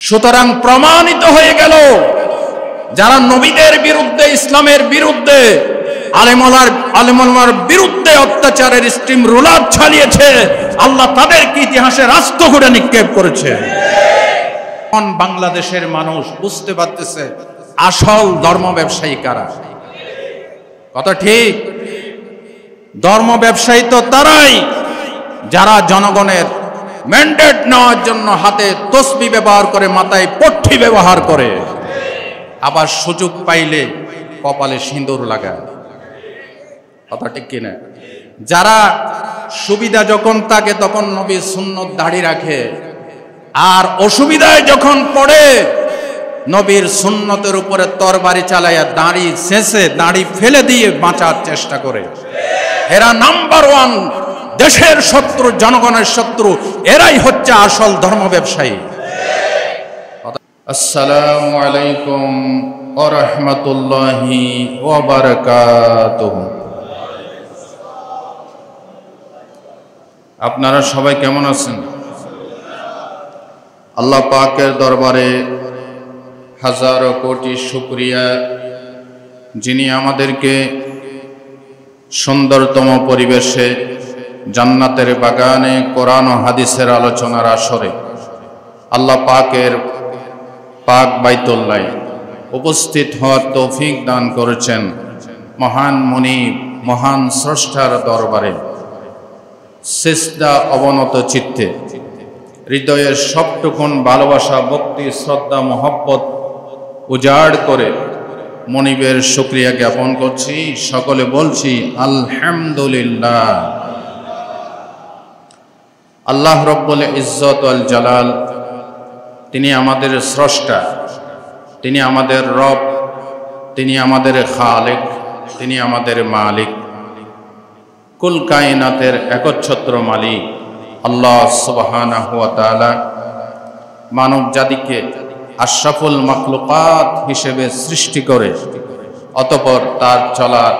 সুতরাং প্রমাণিত হয়ে গেল যারা নবীদের বিরুদ্ধে, ইসলামের বিরুদ্ধে, আলেমুলামার বিরুদ্ধে অত্যাচারের স্টিম রোলার চালিয়েছে, আল্লাহ তাদেরকে ইতিহাসে রাস্ত করে নিক্ষেপ করেছে। বাংলাদেশের মানুষ বুঝতে পারতেছে আসল ধর্ম ব্যবসায়ী কারা। কথা ঠিক? ধর্ম ব্যবসায়ী তো তারাই যারা জনগণের ম্যান্ডেট নেওয়ার জন্য হাতে তসবি ব্যবহার করে, মাথায় পট্টি ব্যবহার করে, আবার সুযোগ পাইলে কপালে সিঁদুর লাগায়। কথা ঠিক কিনা? যারা সুবিধা যখন থাকে তখন নবীর সুন্নত দাড়ি রাখে, আর অসুবিধায় যখন পড়ে নবীর সুন্নতের উপরে তরবারি চালাইয়া দাড়ি শেষে দাড়ি ফেলে দিয়ে বাঁচার চেষ্টা করে। এরা নাম্বার ওয়ান দেশের শত্রু, জনগণের শত্রু। এরাই হচ্ছে আসল ধর্ম ব্যবসায়ী। আসসালামু আলাইকুম ওয়া রাহমাতুল্লাহি ওয়া বারাকাতুহু। আপনারা সবাই কেমন আছেন? আল্লাহ পাকের দরবারে হাজারো কোটি শুকরিয়া, যিনি আমাদেরকে সুন্দরতম পরিবেশে জান্নাতের বাগানে কোরআন ও হাদিসের আলোচনার আসরে আল্লাহ পাকের পাক বাইতুল্লাহ উপস্থিত হওয়ার তৌফিক দান করেছেন। মহান মুনিব, মহান স্রষ্টার দরবারে সিজদা অবনত চিত্তে হৃদয়ের সবটুকুন ভালোবাসা, ভক্তি, শ্রদ্ধা, মহব্বত উজাড় করে মনিবের শুকরিয়া জ্ঞাপন করছি। সকলে বলছি আলহামদুলিল্লাহ। আল্লাহ রব্বুল ইজ্জত ওয়াল জালাল, তিনি আমাদের স্রষ্টা, তিনি আমাদের রব, তিনি আমাদের খালেক, তিনি আমাদের মালিক, কুল কায়নাতের একচ্ছত্র মালিক আল্লাহ সুবহানাহু ওয়া তাআলা মানব জাতিকে আশরাফুল মাখলুকাত হিসেবে সৃষ্টি করে অতঃপর তার চলার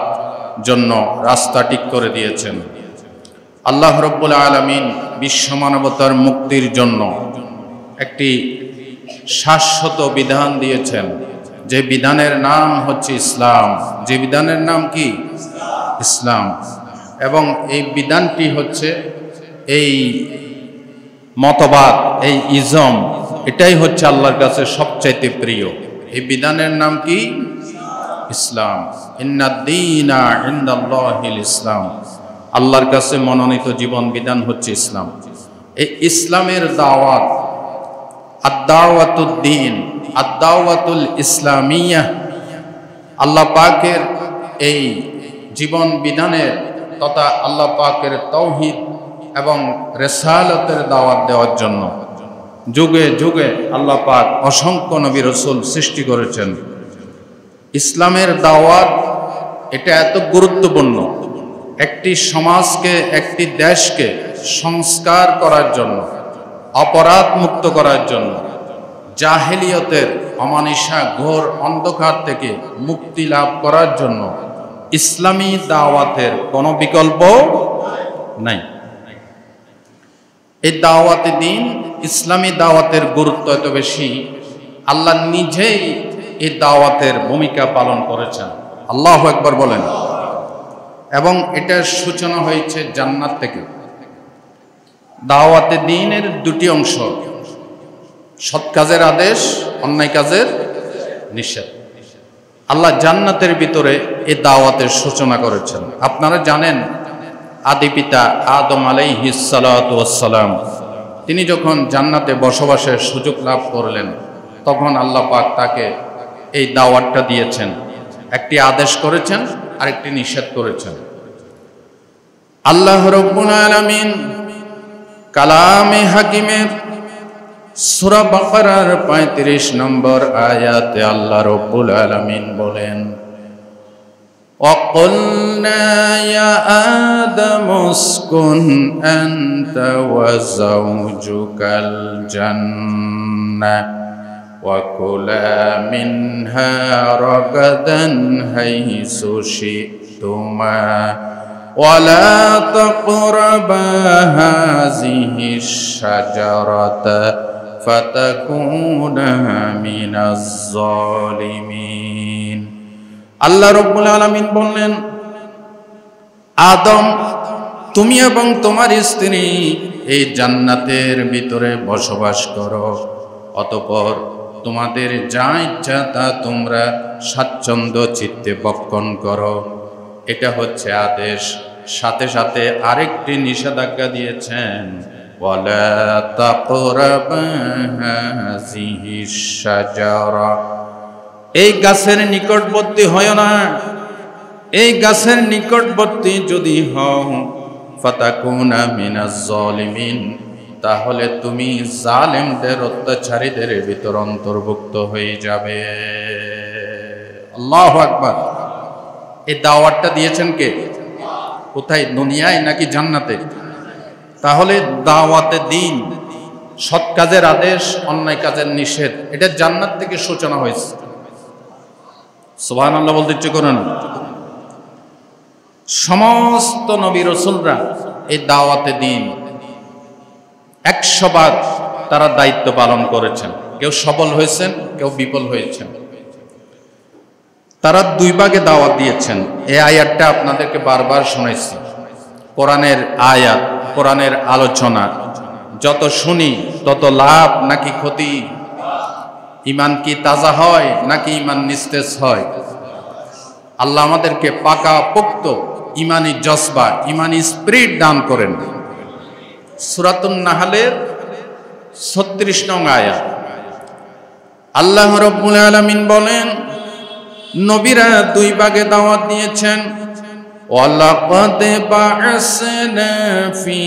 জন্য রাস্তা ঠিক করে দিয়েছেন। আল্লাহ রব্বুল আলামিন বিশ্ব মানবতার মুক্তির জন্য একটি শাশ্বত বিধান দিয়েছেন, যে বিধানের নাম হচ্ছে ইসলাম। যে বিধানের নাম কি? ইসলাম। এবং এই বিধানটি হচ্ছে, এই মতবাদ, এই ইজম, এটাই হচ্ছে আল্লাহর কাছে সবচাইতে প্রিয়। এই বিধানের নাম কি? ইসলাম। ইন্নাদ-দীনা ইনদাল্লাহিল ইসলাম। আল্লাহর কাছে মনোনীত জীবন বিধান হচ্ছে ইসলাম। এই ইসলামের দাওয়াত, আদ-দাওয়াতুদ-দীন, আদ-দাওয়াতুল ইসলামিয়াহ, আল্লাহ পাকের এই জীবন বিধানের তথা আল্লাহ পাকের তাওহীদ এবং রিসালাতের দাওয়াত দেওয়ার জন্য যুগে যুগে আল্লাহ পাক অসংখ্য নবী রাসূল সৃষ্টি করেছেন। ইসলামের দাওয়াত এটা এত গুরুত্বপূর্ণ, একটি সমাজকে, একটি দেশকে সংস্কার করার জন্য, অপরাধ মুক্ত করার জন্য, জাহেলিয়তের অমানিসা ঘোর অন্ধকার থেকে মুক্তি লাভ করার জন্য ইসলামী দাওয়াতের কোনো বিকল্প নাই। এই দাওয়াতে দিন, ইসলামী দাওয়াতের গুরুত্ব এত বেশি, আল্লাহ নিজেই এই দাওয়াতের ভূমিকা পালন করেছেন। আল্লাহু আকবার বলেন। এবং এটার সূচনা হয়েছে জান্নাত থেকে। দাওয়াতে দ্বীনের দুটি অংশ, সৎ কাজের আদেশ, অন্যায় কাজের নিষেধ। আল্লাহ জান্নাতের ভিতরে এই দাওয়াতের সূচনা করেছেন। আপনারা জানেন আদি পিতা আদম আলাইহিস সালাতু ওয়াস সালাম, তিনি যখন জান্নাতে বসবাসের সুযোগ লাভ করলেন, তখন আল্লাহ পাক তাকে এই দাওয়াতটা দিয়েছেন। একটি আদেশ করেছেন আর একটি নিষেধ করেছেন। আল্লাহ রাব্বুল আলামিন কালামে হাকিমের সূরা বাকারার 35 নম্বর আয়াতে আল্লাহ রাব্বুল আলামিন বলেন, وَقُلْنَا يَا آدَمُ اسْكُنْ أَنْتَ وَزَوْجُكَ الْجَنَّةَ وَكُلَا مِنْهَا رَغَدًا حَيْثُ شِئْتُمَا وَلَا تَقْرَبَا هَٰذِهِ الشَّجَرَةَ ফাতাকুনা মিনাজ জালিমিন। আল্লাহ রাব্বুল আলামিন বললেন, আদম, তুমি এবং তোমার স্ত্রী এই জান্নাতের ভিতরে বসবাস করো, অতঃপর তোমাদের যা ইচ্ছা তা তোমরা স্বাচ্ছন্দ্য চিত্তে ভক্ষণ করো। এটা হচ্ছে আদেশ। সাথে সাথে আরেকটি নিষেধাজ্ঞা দিয়েছেন, ওয়ালা তাকরাবা হাযিহিশ শাজারা, এই গাছের নিকটবর্তী হয় না। এই গাছের নিকটবর্তী যদি হও, ফাতাকুনা মিনাজ জালিমিন, তাহলে তুমি জালেমদের, অত্যাচারীদের ভিতর অন্তর্ভুক্ত হয়ে যাবে। আল্লাহু আকবার। এই দাওয়াতটা দিয়েছেন কে? কোথায়? দুনিয়ায় নাকি জান্নাতে? তাহলে দাওয়াতে দিন, সৎ কাজের আদেশ, অন্যায় কাজের নিষেধ, এটা জান্নাত থেকে সূচনা হয়েছে। সুবহানাল্লাহ বলতে ইচ্ছে করে না? সমস্ত নবী রাসূলরা এই দাওয়াতে দিন 100 বার তারা দায়িত্ব পালন করেছেন। কেউ সফল হয়েছেন, কেউ বিফল হয়েছেন। তারা 2 ভাগে দাওয়াত দিয়েছেন। এই আয়াতটা আপনাদেরকে বারবার শোনাইছি। কোরআনের আয়াত, কোরআনের আলোচনা যত শুনি তত লাভ নাকি ক্ষতি? ঈমান কি তাজা হয় নাকি ঈমান নিস্তেজ হয়? আল্লাহ আমাদেরকে পাকা পোক্ত ঈমানি জজবা, ঈমানি স্পিরিট দান করেন। সূরাতুন নাহলের 36 নং আয়াত আল্লাহ রাব্বুল আলামিন বলেন, নবীরা 2 ভাগে দাওয়াত দিয়েছেন। ওয়ালাকাদ বা'আসনা ফি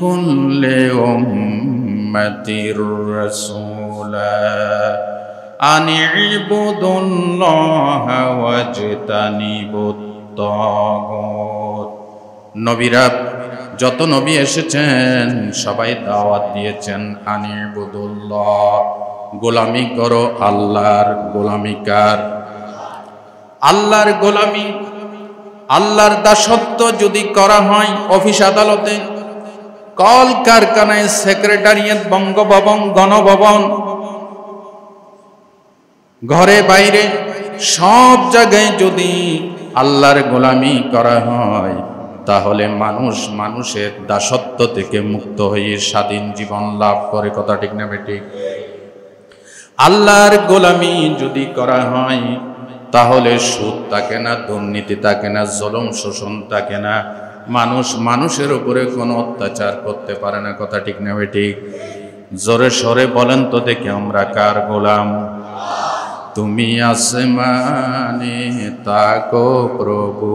কুল্লি উম্মাতির রাসূলা আন ইবুদুল্লাহা ওয়াজতানিবুত তাগুত। নবীরা, যত নবী এসেছেন সবাই দাওয়াত দিয়েছেন আন ইবুদুল্লাহ, গোলামি করো আল্লাহর। গোলামি কার? আল্লাহর গোলামি। আল্লাহর দাসত্ব যদি করা হয় অফিস আদালতে, কল কারখানায়, সেক্রেটারিয়েট, বঙ্গভবন, গণভবন, ঘরে বাইরে সব জায়গায় যদি আল্লাহর গোলামি করা হয়, তাহলে মানুষ মানুষের দাসত্ব থেকে মুক্ত হয়ে স্বাধীন জীবন লাভ করে। কথা ঠিক না বেঠিক? আল্লাহর গোলামি যদি করা হয় তাহলে সুদ থাকে না, দুর্নীতি থাকে না, জুলুম শোষণ থাকে না, মানুষ মানুষের উপরে কোনো অত্যাচার করতে পারে না। কথা ঠিক না বেঠিক? জোরে সরে বলেন তো দেখি, আমরা কার গোলাম? তুমি আসমানে তাকো প্রভু,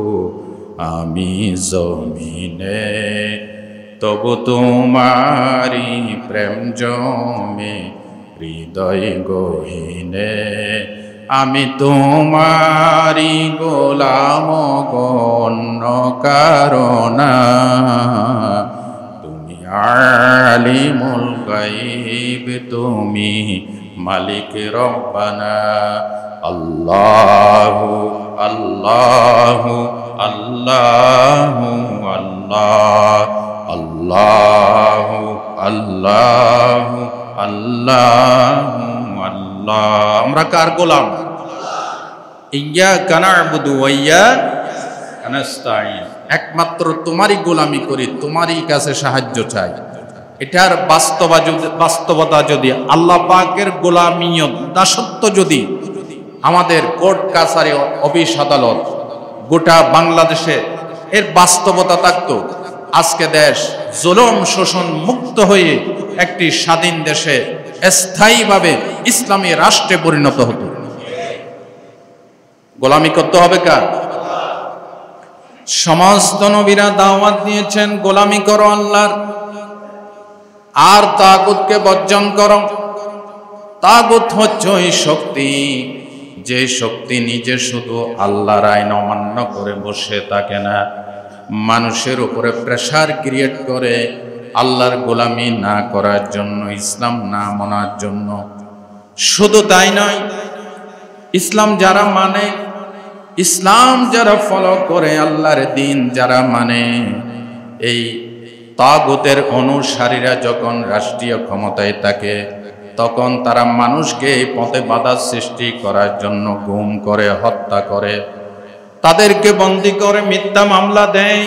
আমি জমিনে, তবু তোমারি প্রেম জমে হৃদয় গহীনে। আমি তোমারি গোলাম গণ্য কারণা, তুমি আলিমুল গায়ব, তুমি মালিক রব্বানা। আল্লাহু আল্লাহু আল্লাহু আল্লাহ, আল্লাহু আল্লাহু আল্লাহু আল্লাহ। আমরা কার গোলাম? ইয়্যাকা না'বুদু ওয়া ইয়্যাকা নাস্তাঈন। একমাত্র তোমারই গোলামি করি, তোমারই কাছে সাহায্য চাই। এটার বাস্তবতা যদি, আল্লাহ পাকের গোলামিয়ত, দাসত্ব যদি আমাদের কোর্ট কাছারি, অফিস আদালত, গোটা বাংলাদেশে এর বাস্তবতা থাকতো, আজকে দেশ জুলুম শোষণ মুক্ত হয়ে একটি স্বাধীন দেশে স্থায়ীভাবে ইসলামী রাষ্ট্রে পরিণত হতো। গোলামি করতে হবে কার? সমস্ত নবীরা দাওয়াত দিয়েছেন গোলামি করো আল্লাহর, আর তাগুতকে বর্জন করো। তাগুত হচ্ছে ওই শক্তি, যে শক্তি নিজে শুধু আল্লাহর আইন অমান্য করে বসে থাকে না, মানুষের উপরে প্রেসার ক্রিয়েট করে আল্লাহর গোলামি না করার জন্য, ইসলাম না মানার জন্য। শুধু তাই নয়, ইসলাম যারা মানে, ইসলাম যারা ফলো করে, আল্লাহর দিন যারা মানে, এই তাগুতের অনুসারীরা যখন রাষ্ট্রীয় ক্ষমতায় থাকে, তখন তারা মানুষকে এই পথে বাধা সৃষ্টি করার জন্য গুম করে, হত্যা করে, তাদেরকে বন্দী করে, মিথ্যা মামলা দেয়,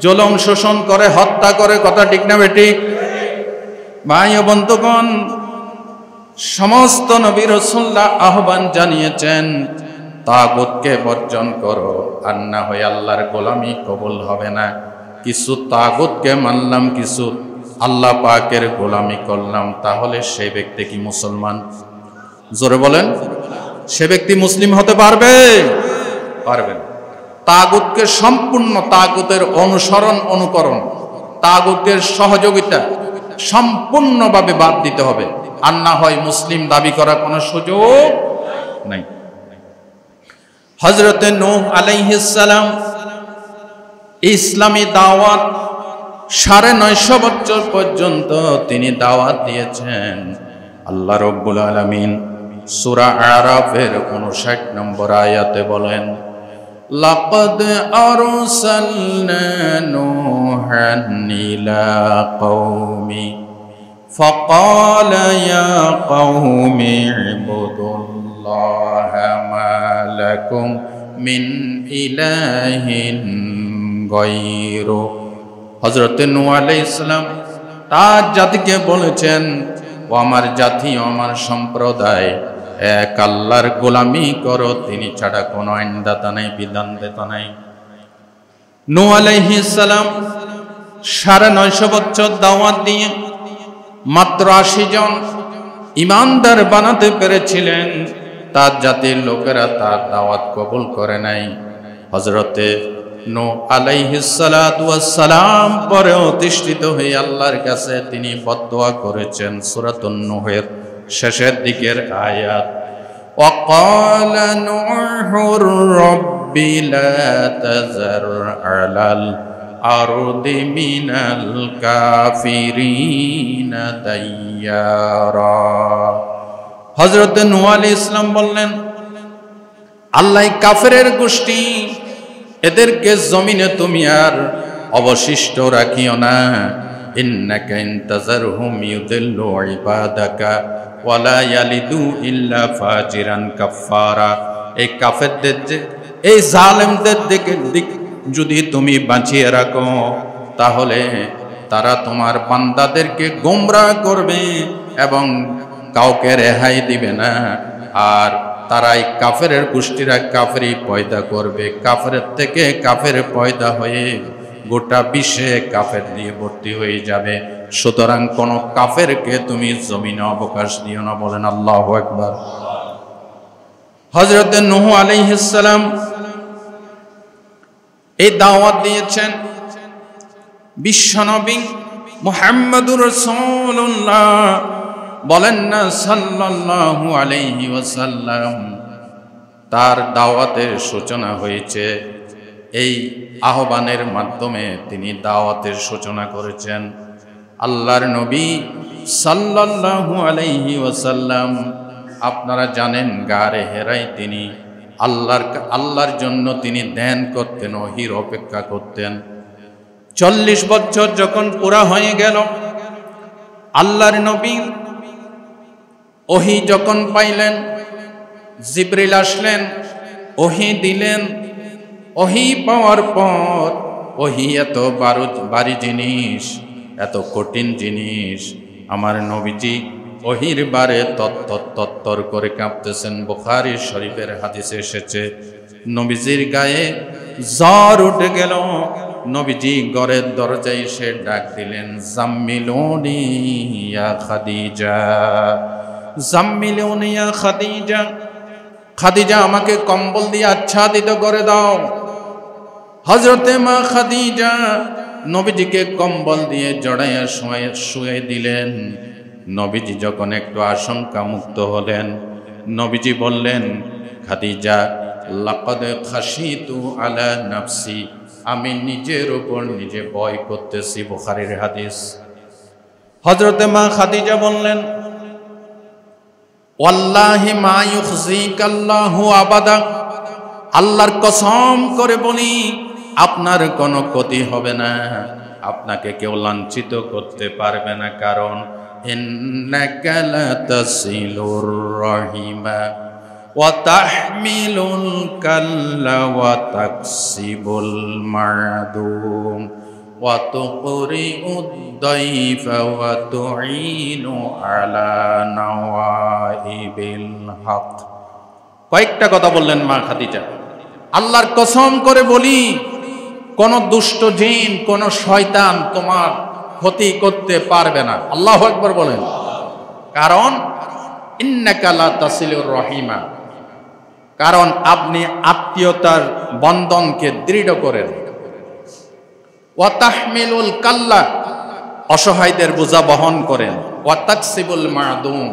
জুলুম শোষণ করে, হত্যা করে। কথা ঠিক না বেঠিক? ভাই ও বন্ধুগণ, সমস্ত নবী রাসূলরা আহ্বান জানিয়েছেন তাগুতকে বর্জন করো, আর না হয় আল্লাহর গোলামি কবুল হবে না। কিছু তাগুতকে মানলাম, কিছু আল্লাহ পাকের গোলামি করলাম, তাহলে সেই ব্যক্তি কি মুসলমান? জোরে বলেন, সে ব্যক্তি মুসলিম হতে পারবে? পারবে না। তাগুতকে সম্পূর্ণ, তাগুতের অনুসরণ, অনুকরণ, তাগুতের সহযোগিতা সম্পূর্ণভাবে বাদ দিতে হবে, আর না হয় মুসলিম দাবি করার কোনো সুযোগ নাই। হযরতে নূহ আলাইহিস সালাম ইসলামী দাওয়াত 950 বছর পর্যন্ত তিনি দাওয়াত দিয়েছেন। আল্লাহ রাব্বুল আলামিন সূরা আরাফের 59 নম্বর আয়াতে বলেন, লাকাদ আরসালনা নূহান ইলা কওমি ফাকালা ইয়া কওমি ইবুদুল্লাহা মা লাকুম মিন ইলাহিন গায়রু। হযরতে নূহ আলাইহিস সালাম তার জাতিকে বলেছেন, ও আমার জাতি, ও আমার সম্প্রদায়, এক আল্লাহর গোলামি করো, তিনি ছাড়া কোনো আইনদাতা নাই, বিধানদাতা নাই। নূহ আলাইহিস সালাম 950 বছর দাওয়াত দিয়ে মাত্র 80 জন ইমানদার বানাতে পেরেছিলেন। তার জাতির লোকেরা তার দাওয়াত কবুল করে নাই। হযরতে নূহ আলাইহিস সালাতু ওয়াস সালাম পরে অতিষ্ঠিত হয়ে আল্লাহর কাছে তিনি বদদোয়া করেছেন। সূরাতুন নূহের শেষের দিকের আয়াত, ওয়াকালা নূহুর রাব্বি লা তাযার আলাল আরদি মিনাল কাফিরিনা দাইয়ারা। হযরতে নূহ আলাইহিস সালাম বললেন, আল্লাহ কাফেরের গোষ্ঠী, এদেরকে জমিনে তুমি আর অবশিষ্ট রাখিও না। ইন্নাকা ইনতাযারহুম ইউদিল্লু ইবাদাকা ওয়ালা ইয়ালিদু ইল্লা ফাজিরান কাফফারা। এই কাফেরদের, এই জালেমদের দিক যদি তুমি বাঁচিয়ে রাখো, তাহলে তারা তোমার বান্দাদেরকে গোমরাহ করবে এবং কাউকে রেহাই দিবে না। আর তারা এই কাফেরের গোষ্ঠীরা কাফেরই পয়দা করবে, কাফেরের থেকে কাফের পয়দা হয়ে গোটা বিশ্বে কাফের দিয়ে ভর্তি হয়ে যাবে। সুতরাং কোন কাফেরকে তুমি জমিনে অবকাশ দিও না। বলেন আল্লাহু আকবার। হযরতে নূহ আলাইহিস সালাম এই দাওয়াত দিয়েছেন। বিশ্বনবী মুহাম্মদুর রাসূলুল্লাহ বলেন না সাল্লাল্লাহু আলাইহি ওয়াসাল্লাম, তার দাওয়াতের সূচনা হয়েছে এই আহ্বানের মাধ্যমে। তিনি দাওয়াতের সূচনা করেছেন। আল্লাহর নবী সাল্লাল্লাহু আলাইহি ওয়াসাল্লাম, আপনারা জানেন, গারে হেরায় তিনি আল্লাহর জন্য তিনি ধ্যান করতেন, ওহীর অপেক্ষা করতেন। 40 বছর যখন পুরা হয়ে গেল, আল্লাহর নবী ওহী যখন পাইলেন, জিবরিল আসলেন, ওহী দিলেন। ওহী পাওয়ার পর, ওহী এত ভারী জিনিস, এত কঠিন জিনিস, আমার নবীজি ওহীর বারে তত্তর করে কাঁপতেছেন। বুখারী শরীফের হাদিসে এসেছে, নবীজির গায়ে জ্বর উঠে গেল। নবীজি ঘরের দরজায় এসে ডাক দিলেন, জাম্মিলুনি ইয়া খাদিজা, জাম্মিলুনি ইয়া খাদিজা, খাদিজা আমাকে কম্বল দিয়ে আচ্ছাদিত করে দাও। হযরতে মা খাদিজা নবীজিকে কম্বল দিয়ে জড়াইয়া শুয়ে দিলেন। নবীজি যখন একটু আশঙ্কা মুক্ত হলেন, নবীজি বললেন, খাদিজা, লাকাদ খাশিতু আলা নাফসি, আমি নিজের উপর নিজে ভয় করতেছি। বুখারীর হাদিস। হযরতে মা খাদিজা বললেন, ওয়াল্লাহি মা ইউখজিকাল্লাহু আবাদা, আল্লাহর কসম করে বলি আপনার কোনো ক্ষতি হবে না, আপনাকে কেউ লাঞ্ছিত করতে পারবে না, কারণ ইন্নাকা লাতাসিলুর রাহিমা ওয়া তাহমিলুল কাল্লা ওয়া তাকসিবুল মা'দুম ওয়া তুকরিউদ দাইফা ওয়া তুঈনু আলা নাওয়াইবিল হক। কয়েকটা কথা বললেন মা খাদিজা। আল্লাহর কসম করে বলি, কোন দুষ্ট জিন, কোন শয়তান তোমার ক্ষতি করতে পারবে না। আল্লাহু আকবার বলেন। কারণ ইন্নাকা লা তাসিলুর রহিমা, কারণ আপনি আত্মীয়তার বন্ধনকে দৃঢ় করেন। ওয়া তাহমিলুল কাল্লা, অসহায়দের বোঝা বহন করেন। ওয়া তাকসিবুল মা'দুম,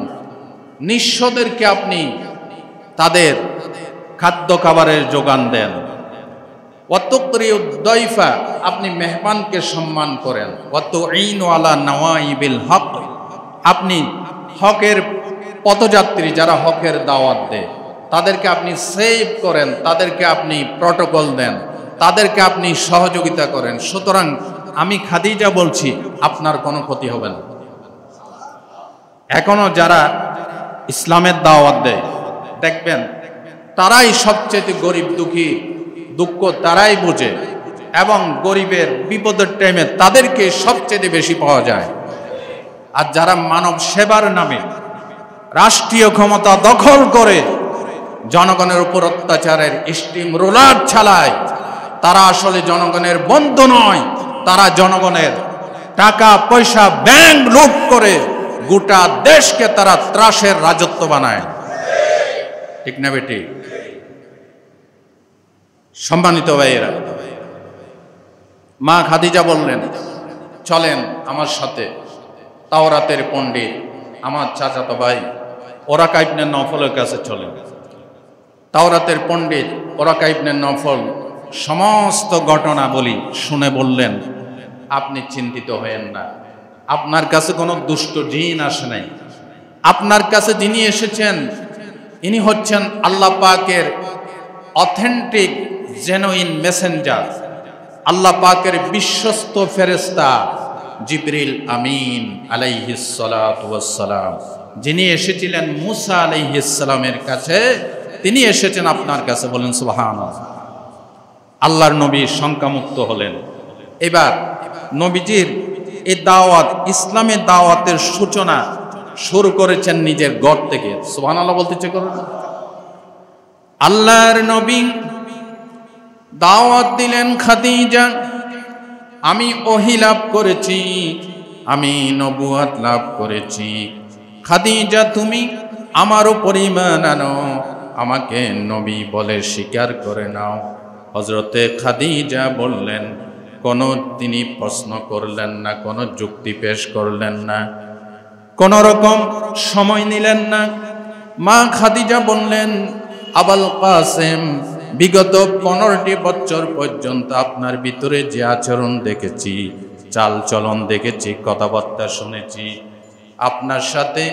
নিঃস্বদেরকে আপনি তাদের খাদ্য খাবারের যোগান দেন। ওয়া তুকরিউদ দাইফা, আপনি মেহমানকে সম্মান করেন। ওয়া তুঈনু আলা নাওয়াইবিল হক, আপনি হকের পথযাত্রী যারা হকের দাওয়াত দেয় তাদেরকে আপনি সেভ করেন, তাদেরকে আপনি প্রটোকল দেন, তাদেরকে আপনি সহযোগিতা করেন। সুতরাং আমি খাদিজা বলছি, আপনার কোনো ক্ষতি হবে না। এখনো যারা ইসলামের দাওয়াত দেয় দেখবেন তারাই সবচেয়ে গরিব দুঃখী, দুঃখ তারাই বোঝে, এবং গরিবের বিপদের টাইমে তাদেরকে সবচেয়ে বেশি পাওয়া যায়। আর যারা মানব সেবার নামে রাষ্ট্রীয় ক্ষমতা দখল করে জনগণের উপর অত্যাচারের স্টিম রোলার চালায়, তারা আসলে জনগণের বন্ধু নয়, তারা জনগণের টাকা পয়সা ব্যাংক লুট করে গোটা দেশকে তারা ত্রাসের রাজত্ব বানায়। ঠিক না বেটি? সম্মানিত ভাইয়েরা, মা খাদিজা বললেন, চলেন আমার সাথে। তাওরাতের পণ্ডিত আমার চাচাতো ভাই ওরাকা ইবনে নফলের কাছে চলেন। তাওরাতের পণ্ডিত ওরাকা ইবনে নফল সমস্ত ঘটনা বলি শুনে বললেন, আপনি চিন্তিত হয়েন না, আপনার কাছে কোনো দুষ্ট জিন আসে নাই। আপনার কাছে যিনি এসেছেন ইনি হচ্ছেন আল্লাহ পাকের অথেন্টিক জেনুইন মেসেঞ্জার, আল্লাহ পাকের বিশ্বস্ত ফেরেশতা জিবরিল আমিন আলাইহিস সালাতু ওয়াস সালাম, যিনি এসেছিলেন মুসা আলাইহিস সালামের কাছে, তিনি এসেছেন আপনার কাছে। বলেন সুবহানাল্লাহ। আল্লাহর নবী শঙ্কামুক্ত হলেন। এবার নবীজির এই দাওয়াত, ইসলামের দাওয়াতের সূচনা শুরু করেছেন নিজের ঘর থেকে। সুবহানাল্লাহ বলতে ইচ্ছে করুন। আল্লাহর নবী দাওয়াত দিলেন, খাদিজা আমি ওহী লাভ করেছি, আমি নবুয়ত লাভ করেছি। খাদিজা তুমি আমার উপর ঈমান আনো, আমাকে নবী বলে স্বীকার করে নাও। হযরতে খাদিজা বললেন, তিনি প্রশ্ন করলেন না, কোনো যুক্তি পেশ করলেন না, কোন রকম সময় নিলেন না। মা খাদিজা বললেন, আবুল কাসেম, বিগত 15টি বছর পর্যন্ত আপনার ভিতরে যে আচরণ দেখেছি, চাল চলন দেখেছি, কথাবার্তা শুনেছি, আপনার সাথে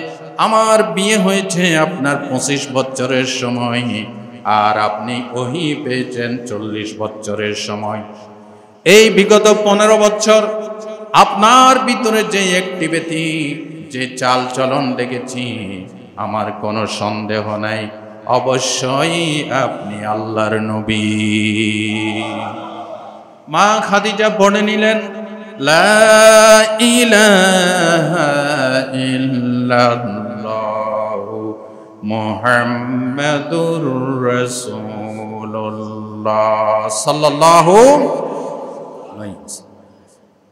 আমার বিয়ে হয়েছে আপনার 25 বছরের সময়, আর আপনি ওহী পেয়েছেন 40 বছরের সময়। এই বিগত 15 বছর আপনার ভিতরে যে অ্যাক্টিভিটি, যে চাল চলন দেখেছি, আমার কোনো সন্দেহ নাই অবশ্যই আপনি আল্লাহর নবী। মা খাদিজা পড়ে নিলেন, লা ইলাহা ইল্লাল্লাহু মুহাম্মাদুর রাসূলুল্লাহ সাল্লাল্লাহু আলাইহি ওয়াসাল্লাম।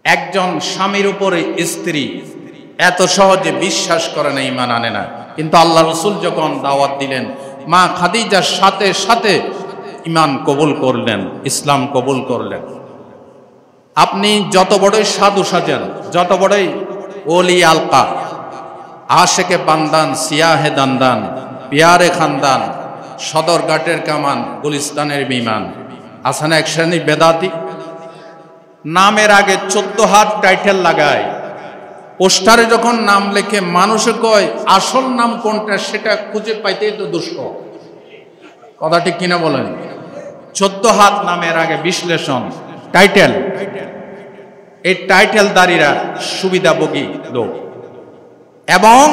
একজন স্বামীর উপরে স্ত্রী এত সহজে বিশ্বাস করে না, ঈমান আনে না, কিন্তু আল্লাহ রাসূল যখন দাওয়াত দিলেন, মা খাদিজার সাথে সাথে ঈমান কবুল করলেন, ইসলাম কবুল করলেন। আপনি যত বড়ই সাধু সাজেন, যত বড়ই ওলি আলকা, আশেকে বান্দান, সিয়াহে দান্দান, পিয়ারে খানদান, সদরঘাটের কামান, গুলিস্তানের বিমান, আসান এক শ্রেণী বেদাতি নামের আগে 14 হাত টাইটেল লাগায়। পোস্টারে যখন নাম লেখে মানুষে কয় আসল নাম কোনটা সেটা খুঁজে পাইতেই তো দুষ্কর। কথা ঠিক কিনা বলেন? 14 হাত নামের আগে বিশ্লেষণ, টাইটেল। এই টাইটেলদারীরা সুবিধাভোগী লোক। এবং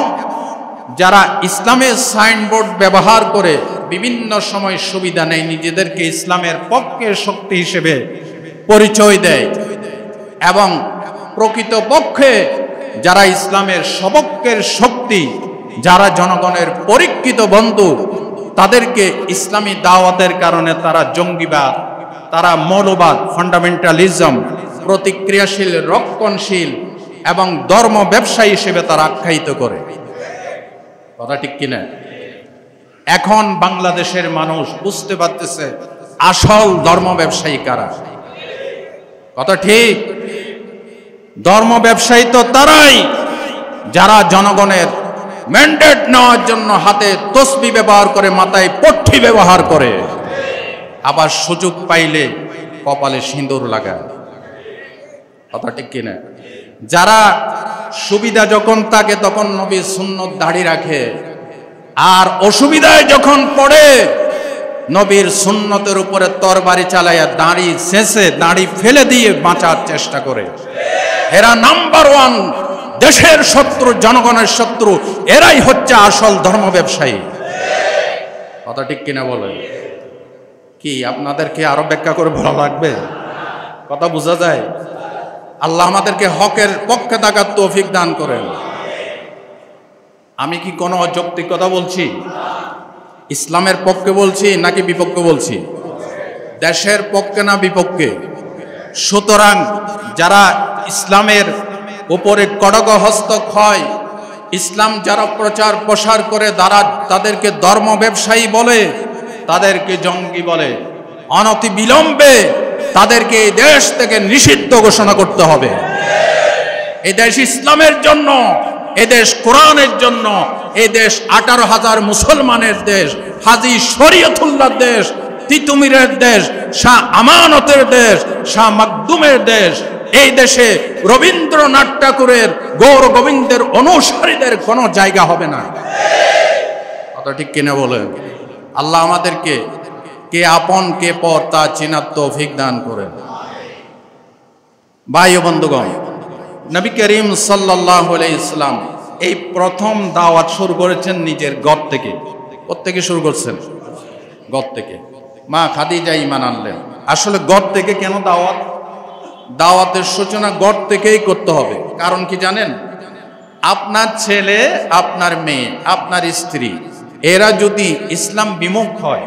যারা ইসলামের সাইনবোর্ড ব্যবহার করে বিভিন্ন সময় সুবিধা নেয়, নিজেদেরকে ইসলামের পক্ষের শক্তি হিসেবে পরিচয় দেয়, এবং প্রকৃতপক্ষে যারা ইসলামের সপক্ষের শক্তি, যারা জনগণের পরীক্ষিত বন্ধু, তাদেরকে ইসলামী দাওয়াতের কারণে তারা জঙ্গিবাদ, তারা মৌলবাদ, ফান্ডামেন্টালিজম, প্রতিক্রিয়াশীল, রক্ষণশীল এবং ধর্ম ব্যবসায়ী হিসেবে তারা আখ্যায়িত করে। কথা ঠিক কিনা? এখন বাংলাদেশের মানুষ বুঝতে পারতেছে আসল ধর্ম ব্যবসায়ী কারা। কথা ঠিক? ধর্ম ব্যবসায়ী তো তারাই যারা জনগণের ম্যান্ডেট নেওয়ার জন্য হাতে তসবিহ ব্যবহার করে, মাথায় পট্টি ব্যবহার করে, আবার সুযোগ পাইলে কপালে সিঁদুর লাগায়। কথা ঠিক কিনা? যারা সুবিধা যখন থাকে তখন নবীর সুন্নত দাড়ি রাখে, আর অসুবিধায় যখন পড়ে নবীর সুন্নতের উপরে তরবারি চালাইয়া দাড়ি শেষে দাড়ি ফেলে দিয়ে বাঁচার চেষ্টা করে। এরা নাম্বার ওয়ান, দেশের শত্রু, জনগণের শত্রু। এরাই হচ্ছে আসল ধর্ম ব্যবসায়ী। কথা ঠিক কিনা বলেন? কি আপনাদেরকে আরো ব্যাখ্যা করে ভালো লাগবে? কথা বোঝা যায়? আল্লাহ আমাদেরকে হকের পক্ষে থাকার তৌফিক দান করেন। আমি কি কোনো অযৌক্তিক কথা বলছি? ইসলামের পক্ষে বলছি নাকি বিপক্ষে বলছি? দেশের পক্ষে না বিপক্ষে? সুতরাং যারা ইসলামের উপরে কড়ক হস্তক হয়, ইসলাম যারা প্রচার প্রসার করে, তাদেরকে ধর্ম ব্যবসায়ী বলে, তাদেরকে জঙ্গি বলে। অনতি বিলম্বে তাদেরকে এই দেশ থেকে নিষিদ্ধ ঘোষণা করতে হবে। এই দেশ ইসলামের জন্য, এ দেশ কোরআনের জন্য, এ দেশ 18,000 মুসলমানের দেশ, হাজী শরীয়তুল্লাহর দেশ, তিতুমিরের দেশ, শাহ আমানতের দেশ, শাহ মাকদুমের দেশ। এই দেশে রবীন্দ্রনাথ ঠাকুরের, গৌর গোবিন্দের অনুসারীদের কোনো জায়গা হবে না। কথা ঠিক কিনা বলেন? আল্লাহ আমাদেরকে কে আপন কে পর তা চেনার তৌফিক দান করেন। ভাই ও বন্ধুগণ, নবী করিম সাল্লাল্লাহু আলাইহি ওয়াসাল্লাম এই প্রথম দাওয়াত শুরু করেছেন নিজের ঘর থেকে। কোত্থেকে শুরু করছেন? ঘর থেকে। মা খাদিজা ঈমান আনলেন। আসলে ঘর থেকে কেন দাওয়াত? দাওয়াতের সূচনা ঘর থেকেই করতে হবে। কারণ কি জানেন? আপনার ছেলে, আপনার মেয়ে, আপনার স্ত্রী, এরা যদি ইসলাম বিমুখ হয়,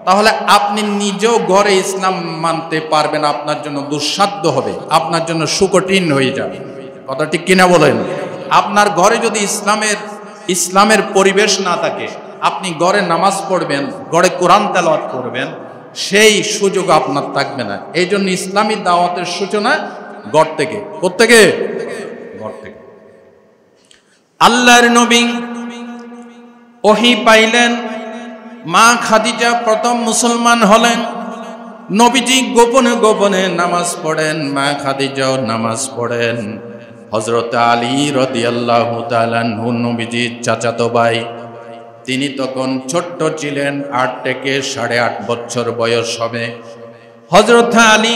তাহলে আপনি নিজেও ঘরে ইসলাম মানতে পারবেন, আপনার জন্য দুঃসাধ্য হবে, আপনার জন্য সুকঠিন হয়ে যাবে। কথা ঠিক কিনা বলেন? আপনার ঘরে যদি ইসলামের পরিবেশ না থাকে, আপনি ঘরে নামাজ পড়বেন, ঘরে কোরআন তেলাওয়াত করবেন, সেই সুযোগ আপনার থাকবে না। এই জন্য ইসলামী দাওয়াতের সূচনা ঘর থেকে। কোত্থেকে? ঘর থেকে। আল্লাহর নবী ওহী পাইলেন, মা খাদিজা প্রথম মুসলমান হলেন। নবীজি গোপনে গোপনে নামাজ পড়েন, মা খাদিজাও নামাজ পড়েন। হযরত আলী রাদিয়াল্লাহু তাআলা আনহু নবীজির চাচাতো ভাই, তিনি তখন ছোট্ট ছিলেন, 8 থেকে 8.5 বছর বয়স হবে। হযরত আলী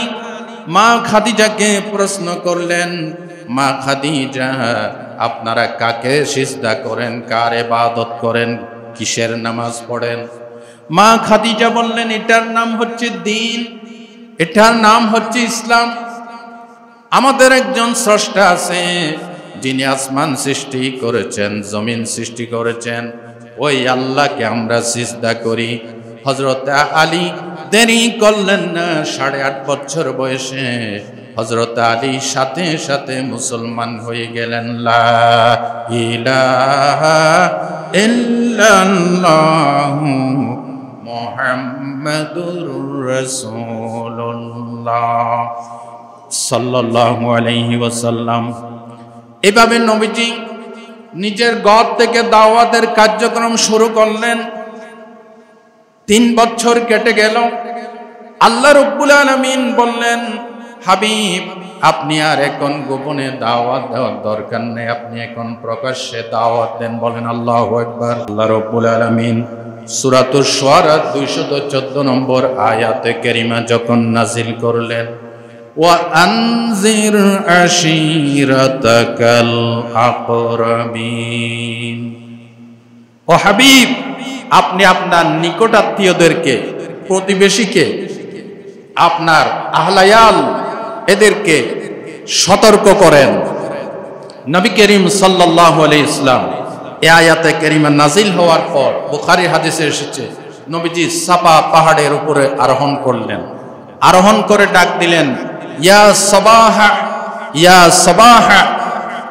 মা খাদিজাকে প্রশ্ন করলেন, মা খাদিজা, আপনারা কাকে সিজদা করেন, কার ইবাদত করেন, কিসের নামাজ পড়েন? মা খাদিজা বললেন, এটার নাম হচ্ছে দ্বীন, এটার নাম হচ্ছে ইসলাম। আমাদের একজন স্রষ্টা আছে, যিনি আসমান সৃষ্টি করেছেন, জমিন সৃষ্টি করেছেন, ওই আল্লাহকে আমরা সিজদা করি। হযরত আলী দেরি করলেন না, 8.5 বছর বয়সে হযরত আলী সাথে সাথে মুসলমান হয়ে গেলেন। লা ইলাহা ইল্লাল্লাহু মুহাম্মাদুর রাসূলুল্লাহ সাল্লাল্লাহু আলাইহি ওয়াসাল্লাম। এভাবে নবীজি নিজের ঘর থেকে দাওয়াতের কার্যক্রম শুরু করলেন। 3 বছর কেটে গেল। আল্লাহ রাব্বুল আলামিন বললেন, হাবিব, আপনি আর এখন গোপনে দাওয়াত দেওয়ার দরকার নেই, আপনি এখন প্রকাশ্যে দাওয়াত দেন। বলেন আল্লাহু আকবার। আল্লাহ রাব্বুল আলামিন সূরাতুশ শুআরা 214 নম্বর আয়াতে কারিমা যখন নাজিল করলেন, ওয়া আনজির আশিরাতাকাল আকরাবিন। ও হাবিব, আপনি আপনার নিকটাত্মীয়দেরকে, প্রতিবেশীকে, আপনার আহলায়াল এদেরকে সতর্ক করেন। নবী করিম সাল্লাল্লাহু আলাইহি ইসলাম এই আয়াতে কারিমা নাজিল হওয়ার পর বুখারী হাদিসে এসেছে, নবীজি সাফা পাহাড়ের উপরে আরোহণ করলেন। আরোহণ করে ডাক দিলেন, ইয়া সাবাহা, ইয়া সাবাহা।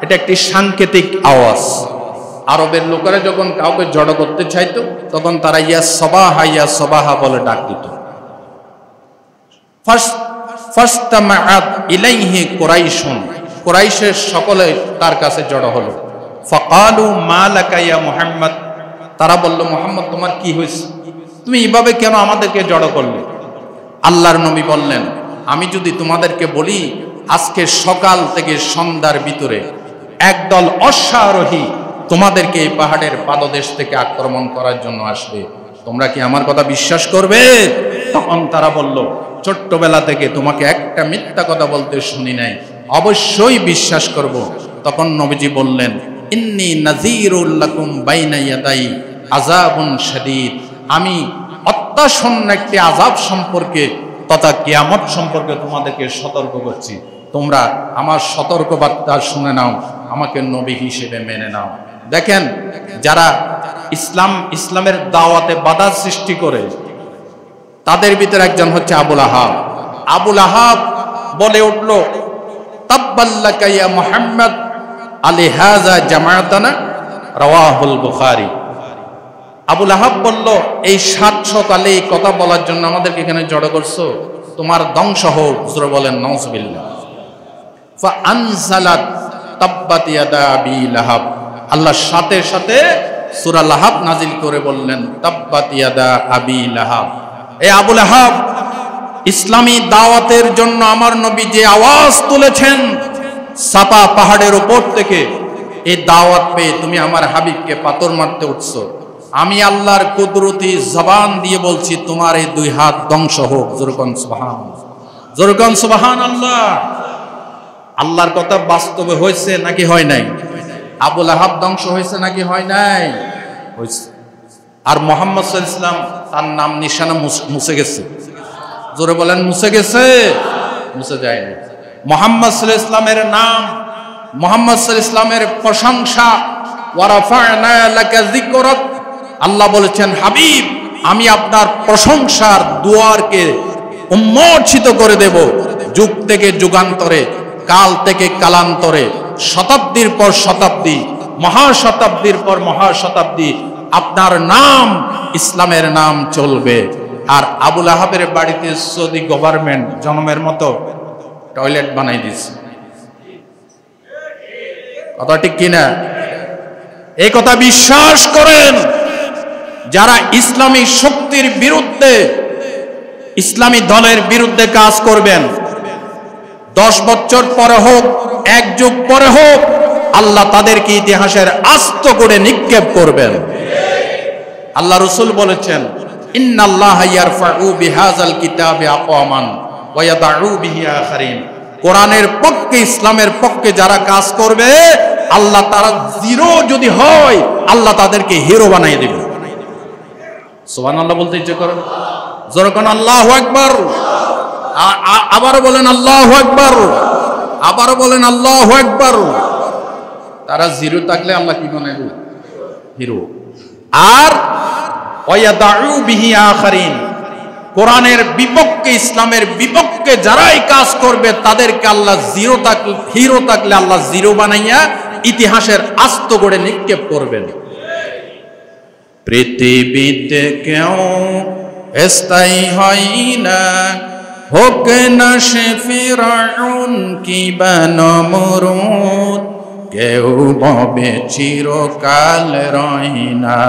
এটা একটি সাংকেতিক আওয়াজ। আরবের লোকেরা যখন কাউকে জড়ো করতে চাইতো তখন তারা ইয়া সাবাহা, ইয়া সাবাহা বলে ডাক দিত। ফাস্তামাআত ইলাইহি কুরাইশুন, কুরাইশের সকলে তার কাছে জড়ো হলো। ফাকালু মা লাকা ইয়া মুহাম্মদ, তারা বলল, মুহাম্মদ তোমার কি হয়েছে, তুমি এইভাবে কেন আমাদেরকে জড়ো করলে? আল্লাহর নবী বললেন, আমি যদি তোমাদেরকে বলি আজকে সকাল থেকে সন্ধ্যার ভিতরে একদল অশ্বারোহী তোমাদেরকে এই পাহাড়ের পাদদেশ থেকে আক্রমণ করার জন্য আসবে, তোমরা কি আমার কথা বিশ্বাস করবে? তখন তারা বলল, ছোট্টবেলা থেকে তোমাকে একটা মিথ্যা কথা বলতে শুনি নাই, অবশ্যই বিশ্বাস করব। তখন নবীজি বললেন, ইন্নী নাযীরুল লাকুম বাইনা ইয়াদাই আযাবুন শাদীদ, আমি অত্যাসন্ন একটি আযাব সম্পর্কে তথা কিয়ামত সম্পর্কে তোমাদেরকে সতর্ক করছি, তোমরা আমার সতর্কবার্তা শুনে নাও, আমাকে নবী হিসেবে মেনে নাও। দেখেন, যারা ইসলামের দাওয়াতে বাধা সৃষ্টি করে তাদের ভিতরে একজন হচ্ছে আবুল আহাব। আবুল আহাব বলে উঠল, তাব্বাল্লাকা ইয়া মুহাম্মদ আলিহাযা জামাআতানা, রাওয়াহুল বুখারী। আবুল আহাব বলল, এই সাত সকালে এই কথা বলার জন্য আমাদেরকে এখানে জড়ো করছো, তোমার ধ্বংস হোক। জোরে বলেন নাউযুবিল্লাহ। ফাআনজালাত তাব্বাত ইয়াদা আবি লাহাব, আল্লাহ সাথে সাথে সূরা লাহাব নাজিল করে বললেন, তাব্বাত ইয়াদা আবি লাহাব। এই আবুল আহাব, ইসলামী দাওয়াতের জন্য আমার নবী যে আওয়াজ তুলেছেন সাফা পাহাড়ের উপর থেকে, এই দাওয়াত পেয়ে তুমি আমার হাবিবকে পাথর মারতে উঠছো, আমি আল্লাহর কুদরতি জবান দিয়ে বলছি, তোমার এই দুই হাত ধ্বংস হোক। জোরকন সুবহানাল্লাহ, জোরকন সুবহানাল্লাহ। আল্লাহর কথা বাস্তবে হয়েছে নাকি হয় নাই? আবুল আহাব ধ্বংস হয়েছে নাকি হয় নাই? হয়েছে। আর মুহাম্মদ সাল্লাল্লাহু আলাইহি ওয়াসাল্লাম, তার নাম নিশানা মুছে গেছে। জোরে বলেন মুছে গেছে? মুছে যায় না। মুহাম্মদ সাল্লাল্লাহু আলাইহি ওয়াসাল্লামের নাম, মুহাম্মদ সাল্লাল্লাহু আলাইহি ওয়াসাল্লামের প্রশংসা, ওয়া রাফা'না লাকা যিকরাক, আল্লাহ বলেছেন, হাবিব আমি আপনার প্রশংসার দুয়ারকে উন্মোচিত করে দেব, যুগ থেকে যুগান্তরে, কাল থেকে কালান্তরে, শতাব্দীর পর শতাব্দী, মহাশতাব্দীর পর মহাশতাব্দী আপনার নাম, ইসলামের নাম চলবে। আর আবুল আহাবের বাড়িতে সৌদি গভর্নমেন্ট জন্মের মতো টয়লেট বানাই দিচ্ছে। কথা ঠিক কিনা? এই কথা বিশ্বাস করেন যারা ইসলামী শক্তির বিরুদ্ধে, ইসলামী দলের বিরুদ্ধে কাজ করবেন, 10 বছর পরে হোক, 1 যুগ পরে হোক, আল্লাহ তাদেরকে ইতিহাসের আস্ত করে নিক্ষেপ করবেন। আল্লাহ রাসূল বলেছেন, ইন্নাল্লাহা ইয়ারফাউ বিহাযাল কিতাবি আকওয়ামান ওয়া ইয়াদউ বিহি আখারিন। কোরআনের পক্ষে, ইসলামের পক্ষে যারা কাজ করবে, আল্লাহ তারা জিরো যদি হয়, আল্লাহ তাদেরকে হিরো বানিয়ে দেবে। সুবহানাল্লাহ বলতে ইচ্ছে করেন? জোরে কোন আল্লাহু আকবার। আবারও বলেন আল্লাহু আকবার, আবারও বলেন আল্লাহু আকবার। তারা জিরো থাকলে আল্লাহ কি বানাইবে? হিরো। আর ওয়ায়াদউ বিহি আখারিন, কোরআনের বিপক্ষে, ইসলামের বিপক্ষে যারাই কাজ করবে তাদেরকে আল্লাহ হিরো থাকলে আল্লাহ জিরো বানাইয়া ইতিহাসের আস্ত করে নিক্ষেপ করবেন। পৃথিবীতে কেউ স্থায়ী হয় না, হোক না সে ফিরআউন কিবা নমরুদ, কেউ ববে চিরকাল রয় না,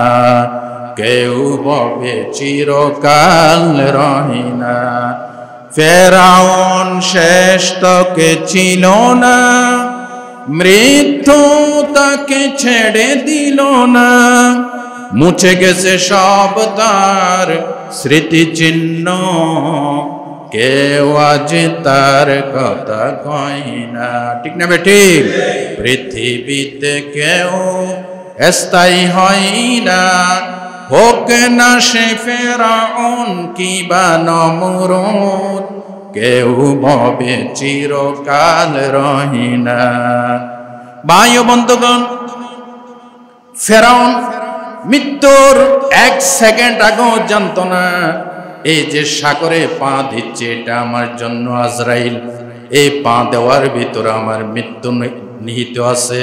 কেউ ববে চিরকাল রয় না। ফিরআউন শেষ তকে ছিল না, মৃত্যু তাকে ছেড়ে দিল না, মুছে গেছে সব তার স্মৃতিচিহ্ন, কেউ আজ তার কথা কয় না। ঠিক না বেঠিক? পৃথিবীতে কেউ স্থায়ী হয় না, হোক না সে ফেরাউন কিবা নমরুদ, কেউ ভবে চিরকাল রহি না। ভাই ও বন্ধুগণ, ফেরাউন মৃত্যুর 1 সেকেন্ড আগেও জানতো না এই যে সাগরে পা দিচ্ছে এটা আমার জন্য আজরাইল, এই পা দেওয়ার ভিতরে আমার মৃত্যু নিহিত আছে।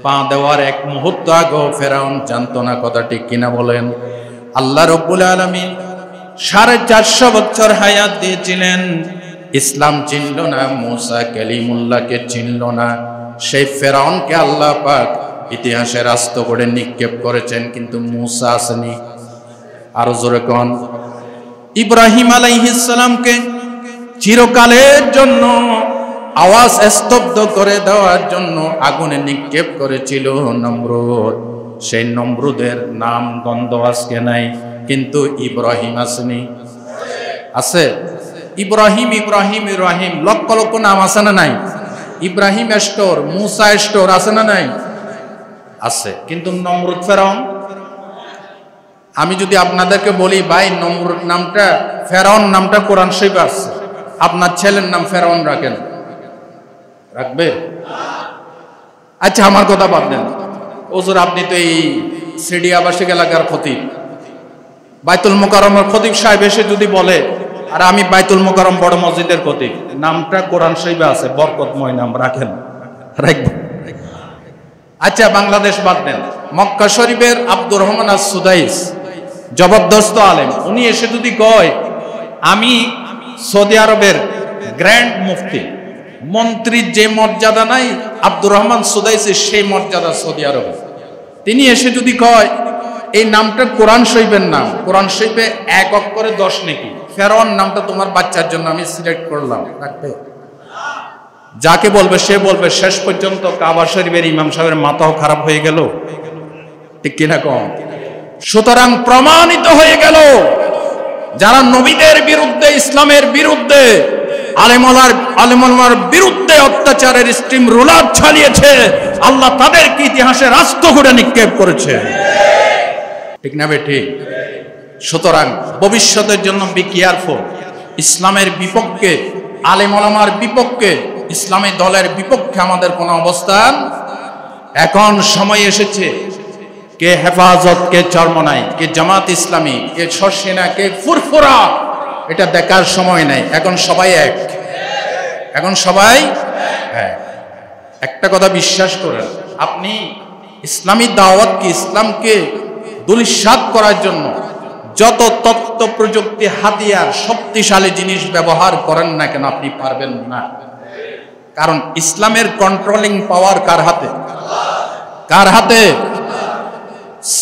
পা দেওয়ার 1 মুহূর্ত আগেও ফেরাউন জানতো না। কথা ঠিক কিনা বলেন? আল্লাহ রব্বুল আলামিন 450 বছর হায়াত দিয়েছিলেন, ইসলাম চিনল না, মুসা কালিমুল্লাহকে চিনল না। সেই ফেরাউনকে আল্লাহ পাক ইতিহাসে রাস্ত করে নিক্ষেপ করেছেন, কিন্তু মুসা আসেনি। আরো জোরে কোন? ইব্রাহিম আলাইহিস সালামকে চিরকালের জন্য আওয়াজ স্তব্ধ করে দেওয়ার জন্য আগুনে নিক্ষেপ করেছিল নমরুদ। সেই নমরুদের নাম গন্ধ আজকে নাই, কিন্তু ইব্রাহিম আসেনি? আছে। ইব্রাহিম ইব্রাহিম ইব্রাহিম লক্ষ লক্ষ নাম আছে না নাই? ইব্রাহিম স্টোর, মুসা স্টোর আছে না নাই? আছে। কিন্তু নমরুদ ফেরাউন, আমি যদি আপনাদেরকে বলি ভাই নমরুদ নামটা, ফেরাউন নামটা কোরআন শরীফে আছে, আপনার ছেলের নাম ফেরাউন রাখেন, রাখবে? আচ্ছা আমার কথা বাদ দেন, ওজোর আপনি তো এই সিডি আবাসিক এলাকার খতিব, বাইতুল মোকাররমের খতিব সাহেব এসে যদি বলে আর আমি বাইতুল মোকাররম বড় মসজিদের খতিব, নামটা কোরআন শরীফে আছে, বরকতময় নাম, রাখেন? রাখবেন? আচ্ছা বাংলাদেশ বাদ দেন, মক্কা শরীফের আব্দুর রহমান আস-সুদাইস জবরদস্ত আলেম, উনি এসে যদি কয় আমি সৌদি আরবের গ্র্যান্ড মুফতি, মন্ত্রীর যে মর্যাদা নাই আব্দুর রহমান সুদাইসের সেই মর্যাদা সৌদি আরবে, তিনি এসে যদি কয় এই নামটা কোরআন শরীফের নাম, কোরআন শরীফে 1 অক্ষরে 10 নেকি, ফেরাউন নামটা তোমার বাচ্চার জন্য আমি সিলেক্ট করলাম, রাখবে? যাকে বলবে সে বলবে, শেষ পর্যন্ত কাবা শরীফের ইমাম সাহেবের মাথাও খারাপ হয়ে গেল। ঠিক কিনা কম? সুতরাং প্রমাণিত হয়ে গেল যারা নবীদের বিরুদ্ধে, ইসলামের বিরুদ্ধে, আলেমার বিরুদ্ধে অত্যাচারের স্টিম রোলার চালিয়েছে, আল্লাহ তাদেরকে ইতিহাসে রাস্ত করে নিক্ষেপ করেছে। ঠিক না বেঠিক? সুতরাং ভবিষ্যতের জন্য বি কেয়ারফুল। ইসলামের বিপক্ষে, আলেম ওলামার বিপক্ষে, ইসলামী দলের বিপক্ষে আমাদের কোনো অবস্থান। এখন সময় এসেছে, কে হেফাজত, কে চরমনাই, কে জামাত ইসলামী, কে শর্ষিনা, কে ফুরফুরা, এটা দেখার সময় নাই। এখন সবাই এক, এখন সবাই এক। একটা কথা বিশ্বাস করেন, আপনি ইসলামী দাওয়াত কি, ইসলামকে দুলিশাত করার জন্য যত তথ্য প্রযুক্তি হাতিয়ার শক্তিশালী জিনিস ব্যবহার করেন না কেন, আপনি পারবেন না। কারণ ইসলামের কন্ট্রোলিং পাওয়ার কার হাতে? কার হাতে?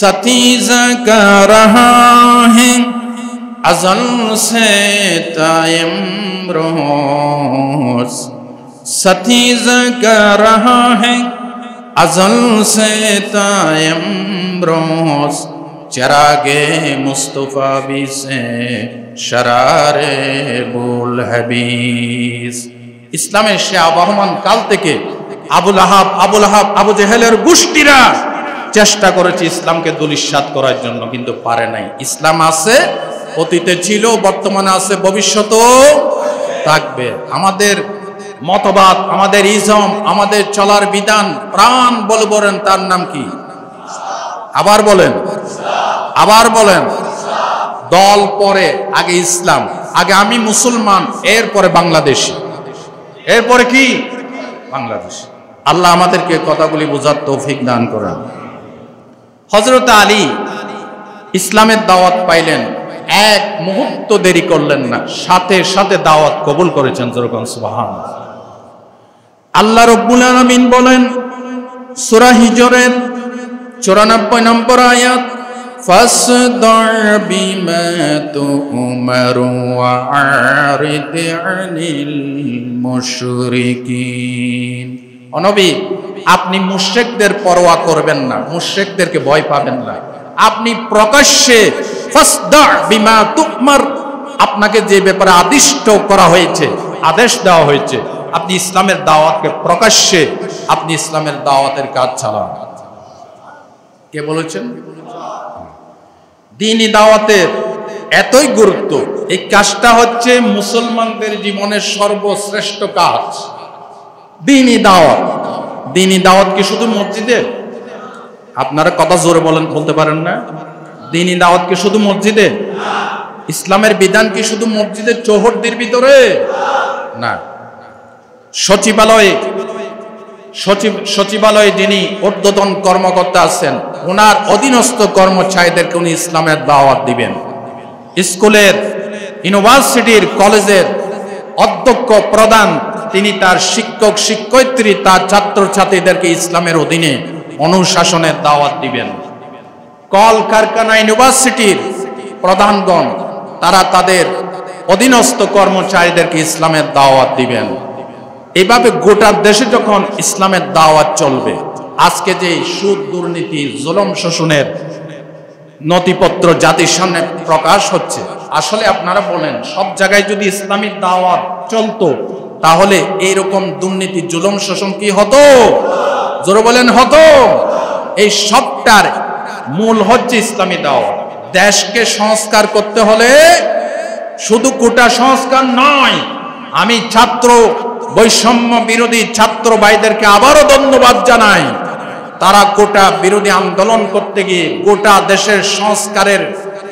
सतीजा का रहा है अज़ल से तायम रोज़, सतीजा का रहा है अज़ल से तायम रोज़, चरागे मुस्तफ़ा भी से शरारे बुल हबीस। ইসলামের সে আবহমান কাল থেকে আবুল আহাব, আবু জেহেলের গোষ্ঠীরা চেষ্টা করেছে ইসলামকে দুলিশাত করার জন্য, কিন্তু পারে নাই। ইসলাম আছে, অতীতে ছিল, বর্তমানে আছে, ভবিষ্যতেও থাকবে। আমাদের মতবাদ, আমাদের ইজম, আমাদের চলার বিধান, প্রাণ বলে বলেন তার নাম কি? আবার বলেন, আবার বলেন। দল পরে, আগে ইসলাম, আগে আমি মুসলমান, এরপরে বাংলাদেশি, এরপরে কি? বাংলাদেশ। আল্লাহ আমাদেরকে কথাগুলি বোঝার তৌফিক দান করেন। হযরত আলী ইসলামের দাওয়াত পাইলেন, 1 মুহূর্ত দেরি করলেন না, সাথে সাথে দাওয়াত কবুল করেছেন। যেরকম সুবহানাল্লাহ। আল্লাহ রাব্বুল আলামিন বলেন সূরা হিজরের 94 নম্বর আয়াত, ফাসদা' বিমা তু'মারু ওয়া আরিদ আনিল মুশরিকিন। ও নবী, আপনি মুশরিকদের পরোয়া করবেন না, মুশরিকদেরকে ভয় পাবেন না। আপনি প্রকাশ্যে ফাসদা' বিমা তু'মার, আপনাকে যে ব্যাপারে আদিষ্ট করা হয়েছে, আদেশ দেওয়া হয়েছে, আপনি ইসলামের দাওয়াতকে প্রকাশ্যে আপনি ইসলামের দাওয়াতের কাজ চালান। কে বলেছেন? দ্বীনি দাওয়াতের এতই গুরুত্ব, এই কাজটা হচ্ছে মুসলমানদের জীবনের সর্বশ্রেষ্ঠ কাজ। দ্বীনি দাওয়াত। দ্বীনি দাওয়াত কি শুধু মসজিদে? আপনারা কথা জোরে বলতে পারেন না? দ্বীনি দাওয়াত কি শুধু মসজিদে? ইসলামের বিধান কি শুধু মসজিদের চৌহদ্দির ভিতরে? না। সচিবালয়ে যিনি ঊর্ধ্বতন কর্মকর্তা আছেন, ওনার অধীনস্থ কর্মচারীদেরকে উনি ইসলামের দাওয়াত দিবেন। স্কুলের, ইউনিভার্সিটির, কলেজের অধ্যক্ষ, প্রধান, তিনি তার শিক্ষক শিক্ষয়িত্রী, তার ছাত্রছাত্রীদেরকে ইসলামের অধীনে অনুশাসনের দাওয়াত দিবেন। কল কারখানা, ইউনিভার্সিটির প্রধানগণ, তারা তাদের অধীনস্থ কর্মচারীদেরকে ইসলামের দাওয়াত দিবেন। এভাবে গোটা দেশে যখন ইসলামের দাওয়াত চলবে, আজকে যে সুদ, দুর্নীতি, জুলুম, শোষণের নথিপত্র জাতির সামনে প্রকাশ হচ্ছে, আসলে আপনারা বলেন সব জায়গায় যদি ইসলামী দাওয়াত চলতো, তাহলে এইরকম দুর্নীতি, জুলুম, শোষণ কি হতো? জোরে বলেন, হতো? এই সবটার মূল হচ্ছে ইসলামী দাওয়াত। দেশকে সংস্কার করতে হলে শুধু কোটা সংস্কার নয়। আমি ছাত্র বৈষম্য বিরোধী ছাত্র ভাইদেরকে আবারও ধন্যবাদ জানাই। তারা কোটা বিরোধী আন্দোলন করতে গিয়ে গোটা দেশের সংস্কারের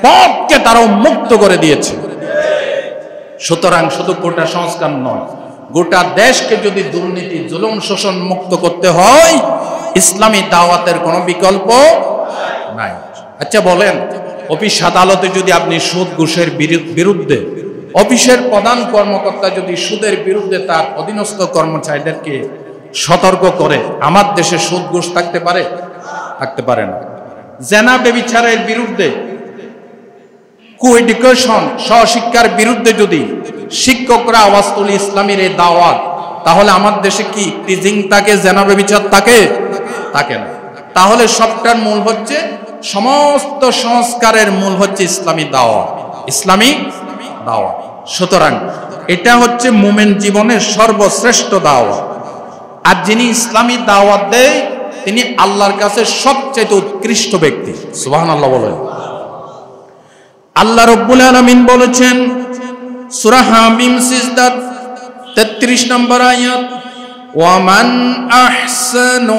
পথকে তারা মুক্ত করে দিয়েছে। সুতরাং শুধু কোটা সংস্কার নয়, গোটা দেশকে যদি দুর্নীতি, জুলুম, শোষণ মুক্ত করতে হয়, ইসলামী দাওয়াতের কোনো বিকল্প নাই। আচ্ছা বলেন, অফিস আদালতে যদি আপনি সুদ, ঘুষের বিরুদ্ধে, অফিসের প্রধান কর্মকর্তা যদি সুদের বিরুদ্ধে তার অধীনস্থ কর্মচারীদেরকে সতর্ক করে, আমার দেশে সুদ, ঘুষ থাকতে পারে? থাকতে পারে না। জেনা ব্যভিচারের বিরুদ্ধে, কোএডুকেশন, সহশিক্ষার বিরুদ্ধে যদি শিক্ষকরা আওয়াজ তুলে ইসলামের এই দাওয়াত, তাহলে আমার দেশে কি টিজিং থাকে, জেনা ব্যভিচার থাকে? থাকে না। তাহলে সবটার মূল হচ্ছে, সমস্ত সংস্কারের মূল হচ্ছে ইসলামী দাওয়াত, ইসলামী দাওয়াত। সুতরাং এটা হচ্ছে মুমিন জীবনের সর্বশ্রেষ্ঠ দাওয়াত। আর যিনি ইসলামী দাওয়াত দেয়, তিনি আল্লাহর কাছে সবচেয়ে উৎকৃষ্ট ব্যক্তি। সুবহানাল্লাহ বলেন। আল্লাহ রাব্বুল আলামিন বলেছেন সূরা হামিম সিজদা 33 নম্বর আয়াত, ওয়ামান আহসানু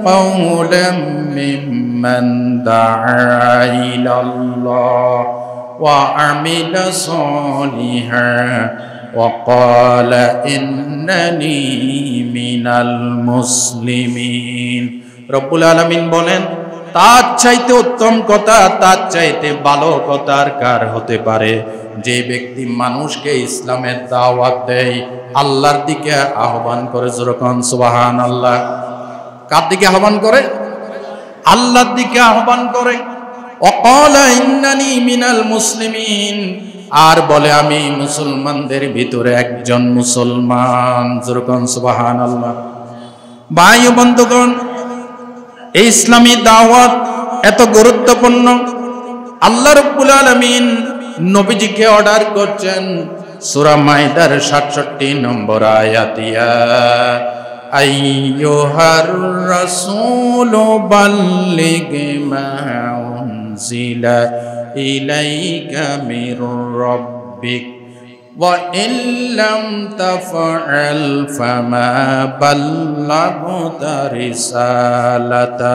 কাওলাম মিম্মান দাআ ইলাল্লাহ ওয়া আমিলা সালিহান ওয়া ক্বালা ইন্নানি মিনাল মুসলিমিন। রব্বুল আলামিন বলেন, তার চাইতে উত্তম কথা, তার চাইতে ভালো কথা আর কার হতে পারে? যে ব্যক্তি মানুষকে ইসলামের দাওয়াত দেয়, আল্লাহর দিকে আহ্বান করে। যেরকম সুবহানাল্লাহ। কার দিকে আহ্বান করে? আল্লাহর দিকে আহ্বান করে। ওয়াকালা ইন্নানি মিনাল মুসলিমিন, আর বলে আমি মুসলমানদের ভিতরে একজন মুসলমান। যেরকম সুবহানাল্লাহ। ভাই ও বন্ধুগণ, এই ইসলামী দাওয়াত এত গুরুত্বপূর্ণ। আল্লাহ রাব্বুল আলামিন নবীজিকে অর্ডার করছেন সূরা মাইদার 67 নম্বর আয়াত, ইয়া আইয়ুহার রাসূলু বাল্লিগ মা উনজিলা ইলাইকা মির রাব্বিক ওয়া ইল্লাম তাফআল ফামা বাল্লাগতা রিসালাতা।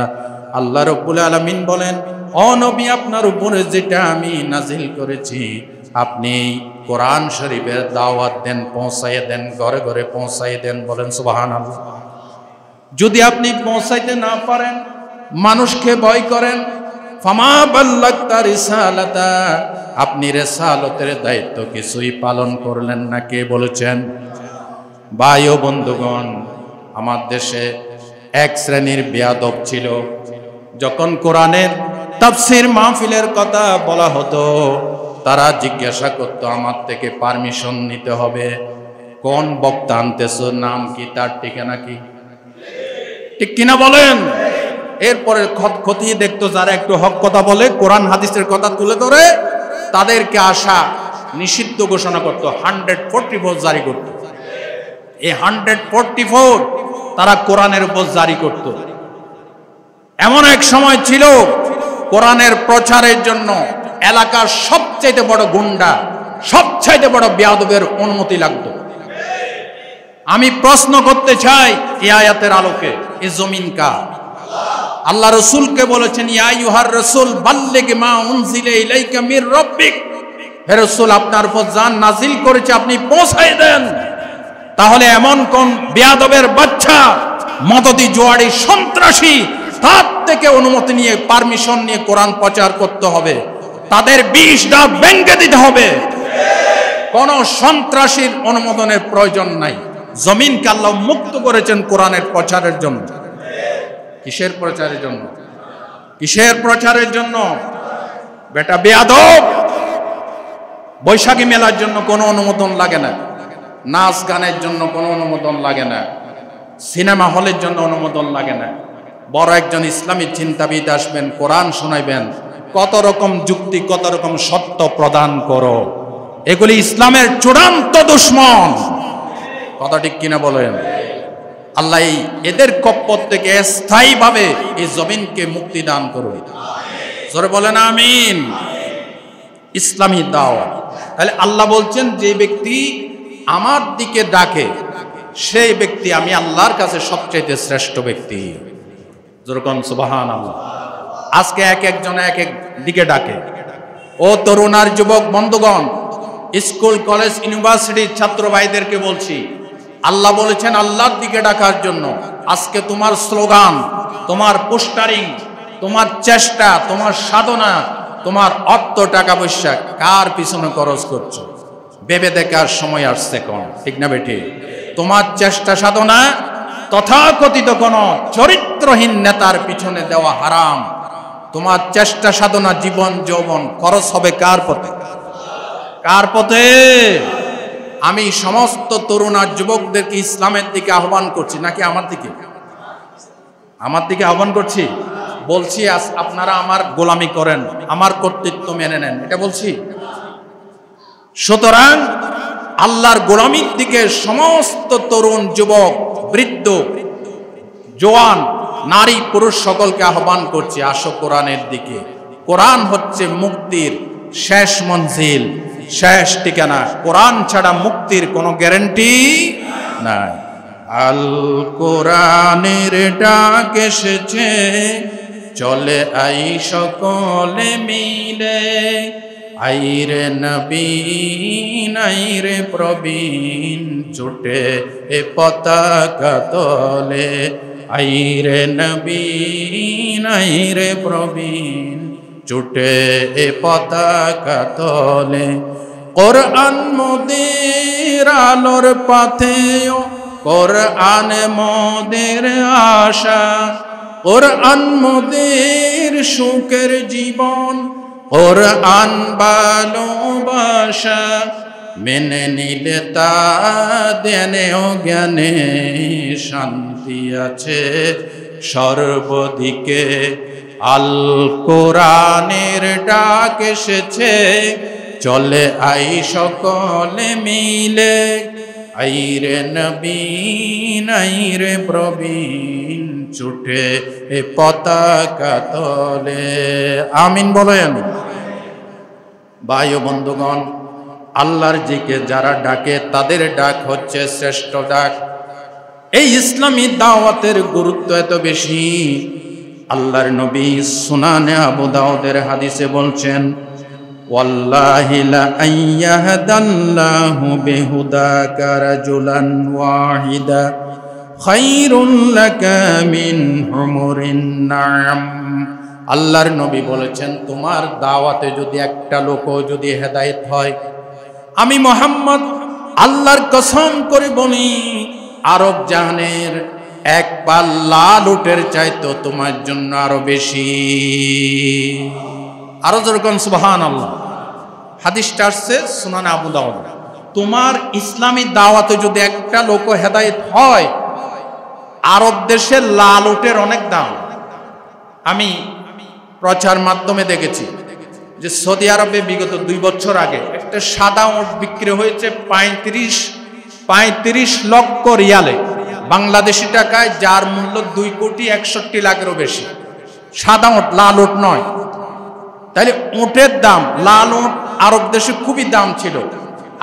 আল্লাহ রাব্বুল আলামিন বলেন, ও নবী, আপনার উপরে যেটা আমি নাজিল করেছি, আপনি কোরআন শরীফের দাওয়াত দেন, পৌঁছায় দেন, ঘরে ঘরে পৌঁছায় দেন। বলেন সুবহানাল্লাহ। যদি আপনি পৌঁছাইতে না পারেন, মানুষকে ভয় করেন, ফামা বাল্লাগতা রিসালাতা, আপনি রিসালতের দায়িত্ব কিছুই পালন করলেন না। কে বলেছেন? ভাই ও বন্ধুগণ, আমার দেশে এক শ্রেণীর বেয়াদব ছিল। যখন কোরআনের তাফসীর মাহফিলের কথা বলা হতো, তারা জিজ্ঞাসা করতো, আমার থেকে পারমিশন নিতে হবে, কোন বক্তা আনতেছো, নাম কি, তার ঠিকানা কি? ঠিক কিনা বলেন? এরপরে খতিয়ে দেখতো, যারা একটু হক কথা বলে, কোরআন হাদিসের কথা তুলে ধরে, তাদেরকে আসা নিষিদ্ধ ঘোষণা করত, 144 জারি করত। এই 144 তারা কোরআনের উপর জারি করত। এমন এক সময় ছিল কোরআনের প্রচারের জন্য এলাকার সবচাইতে বড় গুন্ডা, সবচাইতে বড় বেয়াদবের অনুমতি লাগতো। আমি প্রশ্ন করতে চাই এই আয়াতের আলোকে, এ জমিন কার? আল্লাহ রাসূলকে বলেছেন, ইয়া আইয়ুহার রাসূল বাল্লিগ মা উনজিলা ইলাইকা মির রাব্বিক। হে রাসূল, আপনার উপর যা নাজিল করেছে আপনি পৌঁছায় দেন। তাহলে এমন কোন বেয়াদবের বাচ্চা, মদদি, জোয়াড়ি, সন্ত্রাসী, তার থেকে অনুমতি নিয়ে, পারমিশন নিয়ে কোরআন প্রচার করতে হবে, তাদের 20 দাঁত ভেঙে দিতে হবে। কোন সন্ত্রাসীর অনুমোদনের প্রয়োজন নাই। জমিনকে আল্লাহ মুক্ত করেছেন কোরআনের প্রচারের জন্য। কিসের প্রচারের জন্য? কিসের প্রচারের জন্য? বেটা বেয়াদব, বৈশাখী মেলার জন্য কোনো অনুমোদন লাগে না, নাচ গানের জন্য কোনো অনুমোদন লাগে না, সিনেমা হলের জন্য অনুমোদন লাগে না। বড় একজন ইসলামী চিন্তাবিদ আসবেন, কোরআন শোনাইবেন, কত রকম যুক্তি, কত রকম সত্য প্রদান করো। এগুলি ইসলামের চূড়ান্ত দুশমন। কথা ঠিক কিনা বলেন? আল্লাহ এদের কপ্পর থেকে স্থায়ীভাবে এই জমিনকে মুক্তি দান করুন। জোরে বলেন আমিন। ইসলামী দাওয়াত। তাহলে আল্লাহ বলছেন, যে ব্যক্তি আমার দিকে ডাকে সেই ব্যক্তি আমি আল্লাহর কাছে সবচেয়ে শ্রেষ্ঠ ব্যক্তি। যেরকম সুবহানাল্লাহ। আজকে এক একজন এক এক দিকে ডাকে। ও তরুণ আর যুবক বন্ধুগণ, স্কুল, কলেজ, ইউনিভার্সিটির ছাত্র ভাইদেরকে বলছি, আল্লাহ বলেছেন আল্লাহর দিকে ডাকার জন্য। আজকে তোমার স্লোগান, তোমার পোস্টারিং, তোমার চেষ্টা, তোমার সাধনা, তোমার অর্থ, টাকা পয়সা কার পিছনে খরচ করছো? ভেবে দেখার সময় আসছে কোন? ঠিক না বেটি? তোমার চেষ্টা সাধনা তথাকথিত কোন চরিত্রহীন নেতার পিছনে দেওয়া হারাম। তোমার চেষ্টা সাধনা, জীবন যৌবন খরচ হবে কার পথে? কার পথে? আমি সমস্ত তরুণ আর যুবকদেরকে ইসলামের দিকে আহ্বান করছি, নাকি আমার দিকে? আমার দিকে আহ্বান করছি। বলছি আপনারা আমার গোলামি করেন, আমার কর্তৃত্ব মেনে নেন, এটা বলছি। সুতরাং আল্লাহর গোলামির দিকে সমস্ত তরুণ, যুবক, বৃদ্ধ, জওয়ান, নারী, পুরুষ সকলকে আহ্বান করছি, আসো কোরআনের দিকে। কোরআন হচ্ছে মুক্তির শেষ মঞ্জিল, শেষ ঠিকানা। কোরআন ছাড়া মুক্তির কোনো গ্যারান্টি নাই। আল কোরআনের ডাক এসেছে, চলে আই সকলে মিলে, আইরে নবীন আইরে প্রবীণ, ছুটে এ পতাকা তলে, আইরে নবীন আইরে প্রবীণ, ছুটে এ পতাকা তলে। কোরআন মোদের আলোর পথেও, কোরআন মোদের আশা, কোরআন মোদের সুখের জীবন, কোরআন ভালোবাসা। মেনে নিলে তা ধ্যানে ও জ্ঞানে শান্তি আছে সর্বদিকে। আল কোরআনের ডাক এসেছে, চলে আই সকলে মিলে, আইরে নবীন আইরে প্রবীণ, ছুটে এ পতাকা তলে। আমিন বলেন। ভাই বন্ধুগণ, আল্লাহর দিকে যারা ডাকে তাদের ডাক হচ্ছে শ্রেষ্ঠ ডাক। এই ইসলামী দাওয়াতের গুরুত্ব এত বেশি, আল্লাহর নবী সুনানে আবু দাউদের হাদিসে বলছেন, ওয়াল্লাহি লা আইয়াহদাল্লাহু বিহুদাকা রাজুলান ওয়াহিদা খায়রুন লাকা মিন হুমুরিন নাম। আল্লাহর নবী বলেছেন, তোমার দাওয়াতে যদি একটা লোক যদি হেদায়েত হয়, আমি মুহাম্মদ আল্লাহর কসম করে বলি, আরব জাহানের একবার লাল উটের চাইতো তোমার জন্য আরো বেশি। আরো যেরকম সুবহানাল্লাহ। হাদিসটা আসছে সুনানে আবু দাউদ। তোমার ইসলামী দাওয়াতে যদি একটা লোক হেদায়েত হয়, আরব দেশের লাল উটের অনেক দাম। আমি প্রচার মাধ্যমে দেখেছি যে সৌদি আরবে বিগত 2 বছর আগে একটা সাদা উট বিক্রি হয়েছে 35 লক্ষ রিয়ালে, বাংলাদেশি টাকায় যার মূল্য 2,61,00,000 বেশি। সাদা উট, লাল উট নয়। তাহলে উটের দাম, লাল উট আরব দেশে খুবই দাম ছিল।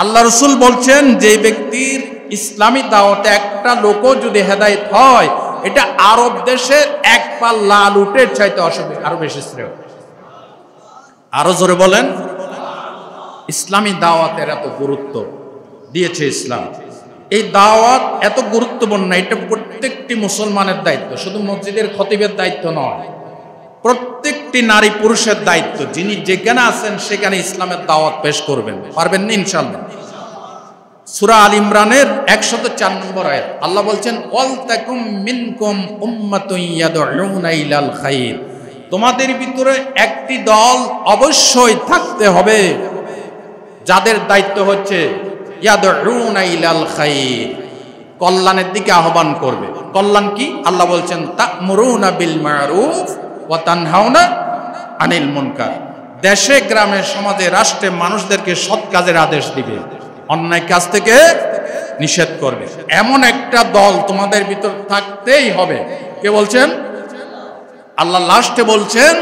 আল্লাহ রসুল বলছেন যে ব্যক্তির ইসলামী দাওয়াতে একটা লোকও যদি হেদায়েত হয়, এটা আরব দেশের এক পা লাল উটের চাইতে আরো বেশি শ্রেয়। আরো জোরে বলেন। ইসলামী দাওয়াতের এত গুরুত্ব দিয়েছে ইসলাম। এই দাওয়াত এত গুরুত্বপূর্ণ, এটা প্রত্যেকটি মুসলমানের দায়িত্ব, শুধু মসজিদের খতিবের দায়িত্ব নয়, প্রত্যেকটি নারী পুরুষের দায়িত্ব। যিনি যেখানে আছেন সেখানে ইসলামের দাওয়াত পেশ করবেন। পারবেন না ইনশাআল্লাহ? সূরা আল ইমরানের 104 নম্বর আয়াত আল্লাহ বলছেন, ওয়াল তাকুম মিনকুম উম্মাতুন ইয়াদউনা ইলাল খাইর, তোমাদের ভিতরে একটি দল অবশ্যই থাকতে হবে যাদের দায়িত্ব হচ্ছে ইয়াদউনা ইলাল খাইর, কল্যাণের দিকে আহ্বান করবে। কল্যাণ কি? আল্লাহ বলছেন তা'মুরুনা বিল মা'রুফ ওয়া তানহাউনা আনিল মুনকার, দেশে গ্রামে সমাজে রাষ্ট্রে মানুষদেরকে সৎ কাজের আদেশ দিবে, অন্যায় কাজ থেকে নিষেধ করবে। এমন একটা দল তোমাদের ভিতর থাকতেই হবে। কে বলছেন? আল্লাহ লাস্টে বলছেন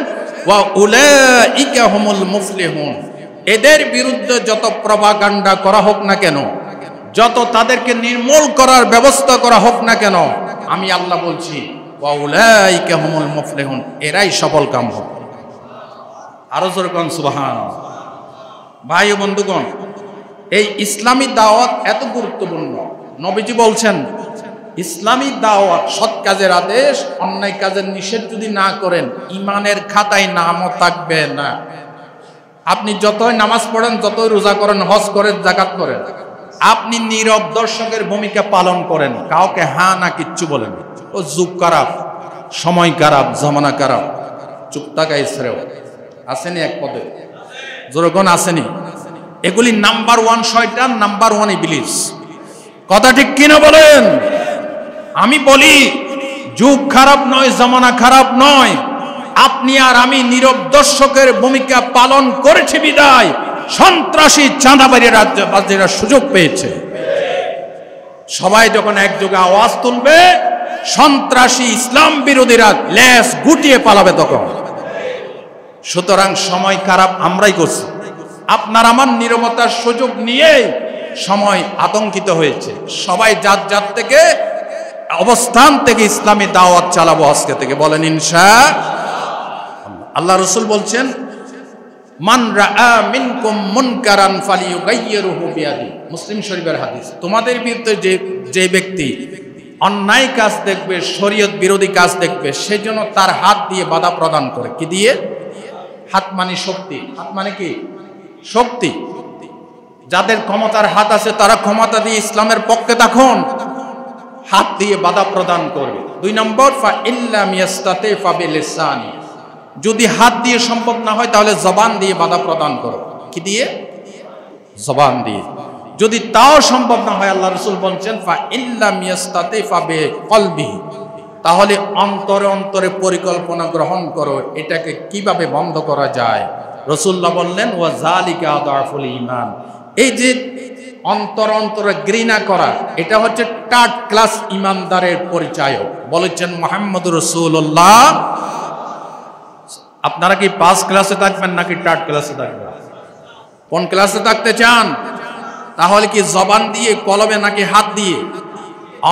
ওয়া উলাইকা হুমুল মুফলিহুন, এদের বিরুদ্ধে যত প্রপাগান্ডা করা হোক না কেন, যত তাদেরকে নির্মূল করার ব্যবস্থা করা হোক না কেন, আমি আল্লাহ বলছি ওয়া উলাইকা হুমুল মুফলিহুন, এরাই সফল কাম হবে। আরো জোরে কোন সুবহানাল্লাহ। ভাই ও বন্ধুগণ, এই ইসলামী দাওয়াত এত গুরুত্বপূর্ণ। নবীজি বলছেন ইসলামী দাওয়াত, সৎ কাজের আদেশ, অন্যায় কাজের নিষেধ যদি না করেন, ইমানের খাতায় নামও থাকবে না। আপনি যতই নামাজ পড়েন, যতই রোজা করেন, হজ করেন, যাকাত করেন, আপনি নীরব দর্শকের ভূমিকা পালন করেন, কাউকে হ্যাঁ না কিচ্ছু বলেন, ও যুগ খারাপ, সময় খারাপ, জমানা খারাপ, চুপ থাকাই শ্রেয়। আসেনি এক পদে? যেরকম আসেনি? এগুলি নাম্বার 1 শয়তান, নাম্বার 1 ইবলিস। কথা ঠিক কিনা বলেন? আমি বলি যুগ খারাপ নয়, জামানা খারাপ নয়, আপনি আর আমি নীরব দর্শকের ভূমিকা পালন করেছি বিদায় সন্ত্রাসী চাঁদাবাজি রাজ্যবাসীরা সুযোগ পেয়েছে। সবাই যখন একযোগে আওয়াজ তুলবে, সন্ত্রাসী ইসলাম বিরোধীরা লেজ গুটিয়ে পালাবে তখন। সুতরাং সময় খারাপ আমরাই করছি। আপনার আমার নীরবতার সুযোগ নিয়ে সময় আতঙ্কিত হয়েছে। সবাই জাত জাত থেকে, অবস্থান থেকে ইসলামী দাওয়াত চালাবো আজকে থেকে, বলেন ইনশাআল্লাহ। আল্লাহ রাসূল বলছেন মান রাআ মিনকুম মুনকারান ফালিয়ুগাইয়িরহু বিয়াদি, মুসলিম শরীফের হাদিস। তোমাদের বিরুদ্ধে যে ব্যক্তি অন্যায় কাজ দেখবে, শরীয়ত বিরোধী কাজ দেখবে, সেজন্য তার হাত দিয়ে বাধা প্রদান করে। কি দিয়ে? হাত মানে শক্তি। হাত মানে কি? শক্তি। যাদের ক্ষমতার হাত আছে তারা ক্ষমতা দিয়ে ইসলামের পক্ষে থাকুন, হাত দিয়ে বাধা প্রদান করবে। 2 নম্বর ফা ইল্লাম ইয়াস্তাতি ফা বিলিসানি, যদি হাত দিয়ে সম্ভব না হয় তাহলে জবান দিয়ে বাধা প্রদান করো। কি দিয়ে? জবান দিয়ে। যদি তাও সম্ভব না হয়, আল্লাহ রাসূল বলেন ফা ইল্লাম ইয়াস্তাতি ফা বিকলবি, তাহলে অন্তরে অন্তরে পরিকল্পনা গ্রহণ করো, এটাকে কিভাবে বন্ধ করা যায়। রাসূলুল্লাহ বললেন ওয়া যালিকা আদাফুল ঈমান, এই যে অন্তর অন্তরে ঘৃণা করা, এটা হচ্ছে 3rd ক্লাস ইমানদারের পরিচয়। বলেছেন মুহাম্মদুর রাসূলুল্লাহ। আপনারা কি 5 ক্লাসে থাকবেন নাকি 3rd ক্লাসে থাকবেন? কোন ক্লাসে থাকতে চান? তাহলে কি জবান দিয়ে, কলমে, নাকি হাত দিয়ে?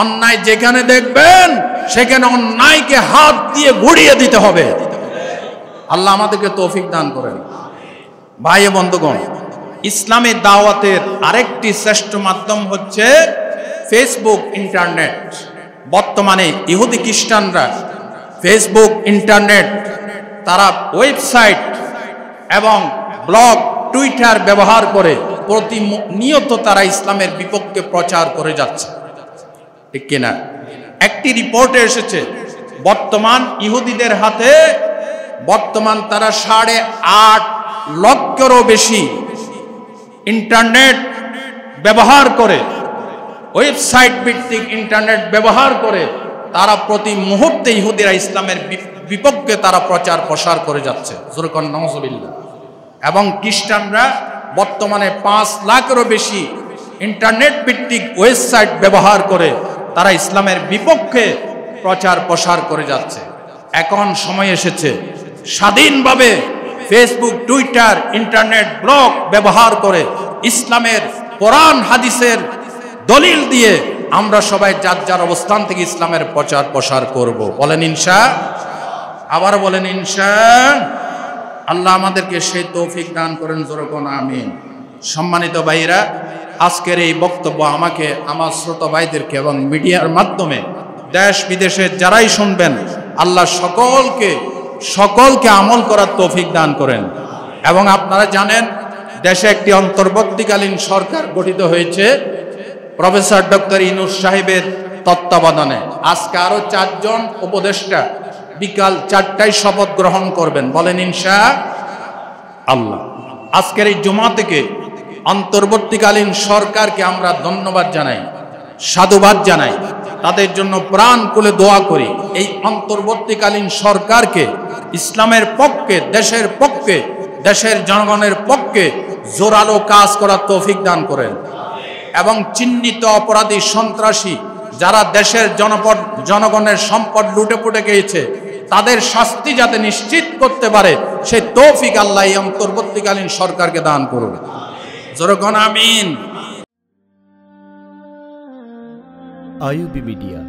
অন্যায় যেখানে দেখবেন সেখানে অন্যায়কে হাত দিয়ে গুড়িয়ে দিতে হবে। আল্লাহ আমাদেরকে তৌফিক দান করেন। ভাই ও বন্ধুগণ, ইসলামী দাওয়াতের আরেকটি শ্রেষ্ঠ মাধ্যম হচ্ছে ফেসবুক, ইন্টারনেট। বর্তমানে ইহুদি খ্রিস্টানরা ফেসবুক, ইন্টারনেট, তারা ওয়েবসাইট এবং ব্লগ, টুইটার ব্যবহার করে প্রতিনিয়ত তারা ইসলামের বিপক্ষে প্রচার করে যাচ্ছে, ঠিক কিনা? একটি রিপোর্টে এসেছে বর্তমান ইহুদিদের হাতে তারা 8.5 লক্ষেরও বেশি ইন্টারনেট ব্যবহার করে, ওয়েবসাইট ভিত্তিক ইন্টারনেট ব্যবহার করে তারা প্রতি মুহূর্তে ইহুদিরা ইসলামের বিপক্ষে তারা প্রচার প্রসার করে যাচ্ছে। যুরকান নাউযুবিল্লাহ। এবং খ্রিস্টানরা বর্তমানে 5 লাখেরও বেশি ইন্টারনেট ভিত্তিক ওয়েবসাইট ব্যবহার করে তারা ইসলামের বিপক্ষে প্রচার প্রসার করে যাচ্ছে। এখন সময় এসেছে স্বাধীনভাবে ফেসবুক, টুইটার, ইন্টারনেট, ব্লগ ব্যবহার করে ইসলামের কোরআন হাদিসের দলিল দিয়ে আমরা সবাই যার যার অবস্থান থেকে ইসলামের প্রচার প্রসার করব। বলেন ইনশাআল্লাহ। আবার বলেন ইনশাআল্লাহ। আল্লাহ আমাদেরকে সেই তৌফিক দান করেন, জোরে কোন আমিন। সম্মানিত ভাইরা, আজকের এই বক্তব্য আমাকে, আমার শ্রোতা ভাইদেরকে এবং মিডিয়ার মাধ্যমে দেশ বিদেশের যারাই শুনবেন, আল্লাহ সকলকে আমল করার তৌফিক দান করেন। এবং আপনারা জানেন দেশে একটি অন্তর্বর্তীকালীন সরকার গঠিত হয়েছে প্রফেসর ডক্টর ইউনূস সাহেবের তত্ত্বাবধানে। আজকে আরো 4 জন উপদেষ্টা বিকাল 4টায় শপথ গ্রহণ করবেন। বলেন ইনশাআল্লাহ। আজকের এই জুমা থেকে অন্তর্বর্তীকালীন সরকারকে আমরা ধন্যবাদ জানাই, সাধুবাদ জানাই, তাদের জন্য প্রাণ খুলে দোয়া করি। এই অন্তর্বর্তীকালীন সরকারকে ইসলামের পক্ষে, দেশের পক্ষে, দেশের জনগণের পক্ষে জোরালো কাজ করার তৌফিক দান করেন এবং চিহ্নিত অপরাধী, সন্ত্রাসী যারা দেশের জনগণের সম্পদ লুটে পুটে গিয়েছে তাদের শাস্তি যাতে নিশ্চিত করতে পারে সেই তৌফিক আল্লাহ এই অন্তর্বর্তীকালীন সরকারকে দান করুন। জোরে কোন আমিন। IUB media